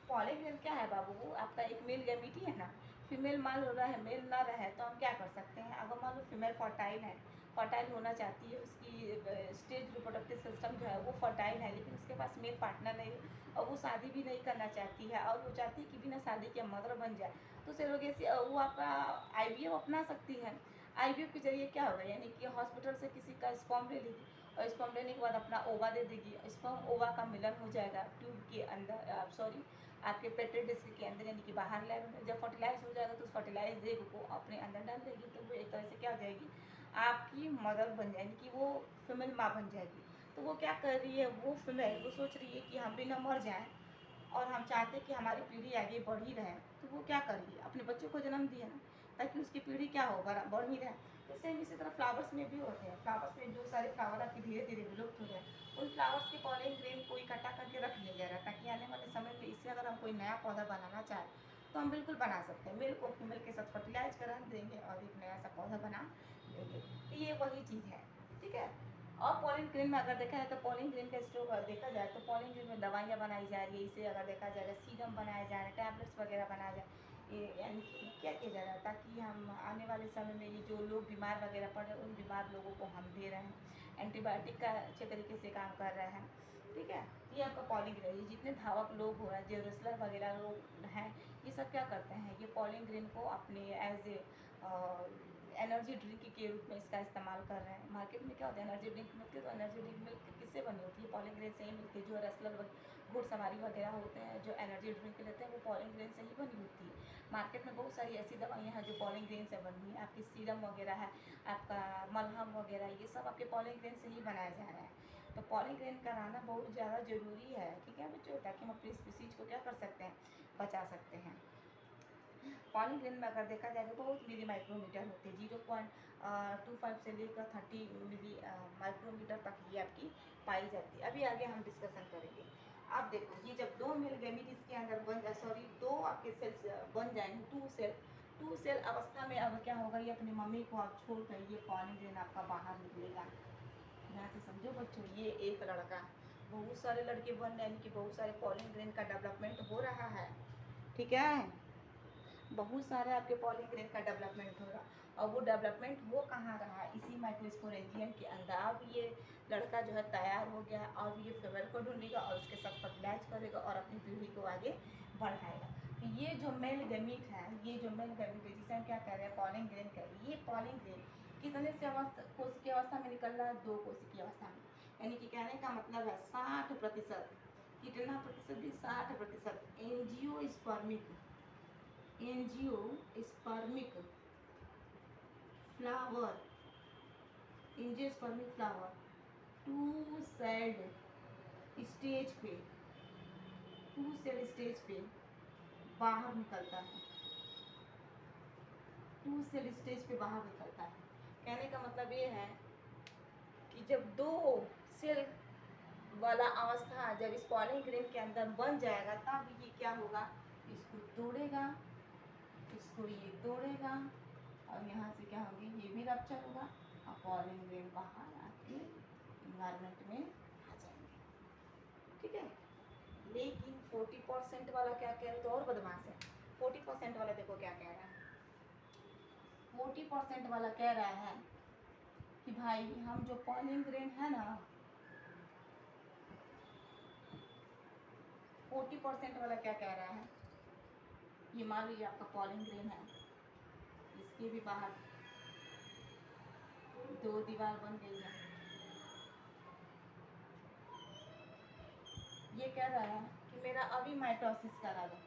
पॉलिन ग्रेन क्या है बाबू, वो आपका एक मेल गैमीट ही है ना। फीमेल मान लो रहा है, मेल ना रहे तो हम क्या कर सकते हैं, अगर मान लो फीमेल फर्टाइल है, फर्टाइल होना चाहती है, उसकी स्टेज रिप्रोडक्टिव सिस्टम जो है वो फर्टाइल है, लेकिन उसके पास मेल पार्टनर नहीं है और वो शादी भी नहीं करना चाहती है और वो चाहती है कि बिना शादी के मदर बन जाए, तो सेरोगेसी वो आपका आईवीएफ अपना सकती है। आईवीएफ के जरिए क्या होगा, यानी कि हॉस्पिटल से किसी का स्पर्म ले लेगी और स्पर्म लेने के बाद अपना ओवा दे देगी, स्पर्म ओवा का मिलन हो जाएगा ट्यूब के अंदर, सॉरी आपके पेट्री डिस्क के अंदर यानी कि बाहर लैब में। जब फर्टिलाइज हो जाएगा तो उस फर्टिलाइज एग को अपने अंदर डाल देगी, तो वो एक तरह से क्या हो जाएगी, आपकी मदर बन जाएगी, कि वो फीमेल माँ बन जाएगी। तो वो क्या कर रही है, वो फीमेल वो सोच रही है कि हम भी ना मर जाएं और हम चाहते हैं कि हमारी पीढ़ी आगे बढ़ ही रहे, तो वो क्या कर रही है, अपने बच्चों को जन्म दिया ना, ताकि उसकी पीढ़ी क्या हो, बढ़ ही रहे। तो सेम इसी तरह फ्लावर्स में भी होते हैं, फ्लावर्स में जो सारे फ्लावर आपके धीरे धीरे विलुप्त हो रहे हैं, उन फ्लावर्स के पॉलिन ग्रेन को इकट्ठा करके रख लिया जा रहा है, ताकि आने वाले समय में इससे अगर हम कोई नया पौधा बनाना चाहें तो हम बिल्कुल बना सकते हैं। मेल को फीमेल के साथ फर्टिलाइज करा देंगे और एक नया सा पौधा बना देंगे। तो ये वही चीज़ है, ठीक है। और पॉलिन ग्रेन में अगर देखा जाए तो पॉलिन ग्रेन का स्टोर देखा जाए तो पॉलिन ग्रेन में दवाइयाँ बनाई जा रही है, इसे अगर देखा जाएगा सीरम बनाया जा रहा है, टैबलेट्स वगैरह बनाया जाए, ये यानी क्या किया जा रहा है, ताकि हम आने वाले समय में ये जो लोग बीमार वगैरह पड़ रहे हैं उन बीमार लोगों को हम दे रहे हैं, एंटीबायोटिक का अच्छे तरीके से काम कर रहे हैं। ठीक है, ये आपका पॉलिन ग्रेन, ये जितने धावक लोग हो रहे हैं, जो रेसलर वगैरह लोग हैं, ये सब क्या करते हैं, ये पॉलिन ग्रेन को अपने एज ए एनर्जी ड्रिंक के रूप में इसका इस्तेमाल कर रहे हैं। मार्केट में क्या होता है, एनर्जी ड्रिंक मिलती है, तो एनर्जी ड्रिंक मिल्क किससे बनी होती है, पॉलिन ग्रेन से ही मिलती है। जो रेसलर घुड़सवारी वगैरह होते हैं जो एनर्जी ड्रिंक लेते हैं वो पॉलिन ग्रेन से ही बनी होती है। मार्केट में बहुत सारी ऐसी दवाइयाँ हैं जो पॉलिन ग्रेन से बनी है, आपकी सीरम वगैरह है, आपका मलहम वगैरह, ये सब आपके पॉलिन ग्रेन से ही बनाया जा रहा है। तो पॉलिन ग्रेन कराना बहुत ज़्यादा ज़रूरी है, ठीक है बच्चों, ताकि हम अपनी स्पीसीज को क्या कर सकते हैं, बचा सकते हैं। पॉलिन ग्रेन में अगर देखा जाए तो बहुत मिली माइक्रोमीटर होते हैं, 0.25 से लेकर 30 मिली माइक्रोमीटर तक ये आपकी पाई जाती है। अभी आगे हम डिस्कशन करेंगे। आप देखो, ये जब 2 मिल गैमीट इसके अंदर दो आपके सेल्स बन जाएंगे, 2 सेल अवस्था में अब क्या होगा, ये अपनी मम्मी को आप छोड़ कर ये पॉलिन ग्रेन आपका बाहर निकलेगा। ध्यान से समझो बच्चों, ये एक लड़का, बहुत सारे लड़के बन रहे हैं, यानी कि बहुत सारे पॉलिन ग्रेन का डेवलपमेंट हो रहा है, ठीक है, बहुत सारे आपके पॉलिन ग्रेन का डेवलपमेंट हो रहा, और वो डेवलपमेंट हो कहाँ रहा है, इसी माइक्रोस्पोरेंजियम के अंदर। अब ये लड़का जो है तैयार हो गया, अब ये फीमेल को ढूंढेगा और उसके साथ फर्टिलाइज करेगा और अपनी पीढ़ी को आगे बढ़ाएगा। तो ये जो मेल गैमीट है, ये जो मेल गैमीट है जिसे हम क्या कह रहे हैं, पॉलिन ग्रेन कह रहे हैं, ये पॉलिन ग्रेन कितने से कोशिकीय अवस्था में निकल रहा है, 2 कोशिकीय अवस्था में, यानी कि कहने का मतलब है 60%, कितना प्रतिशत भी, 60% angiospermic flower, angiospermic flower 2 cell stage पे, 2 सेल स्टेज पे बाहर निकलता है, 2 सेल स्टेज पे बाहर निकलता है। कहने का मतलब ये है कि जब दो सेल वाला अवस्था जब इस पॉलिंग ग्रेन के अंदर बन जाएगा तब ये क्या होगा, इसको तोड़ेगा, इसको ये तोड़ेगा और यहाँ से क्या होगी, ये भी रप्चर होगा और पॉलिंग ग्रेन बाहर आके इन्वायरमेंट में आ जाएंगे। ठीक है, लेकिन 40% वाला क्या कह रहे हैं, तो और बदमाश है। 40% वाला देखो क्या कह रहा है, 40% वाला कह रहा है कि भाई हम जो पॉलिंग ग्रेन है ना, 40% वाला क्या कह रहा है, ये मान लीजिए आपका पॉलिंग ग्रेन है, इसके भी बाहर दो दीवार बन गई है। ये कह रहा है कि मेरा अभी माइटोसिस करा दो,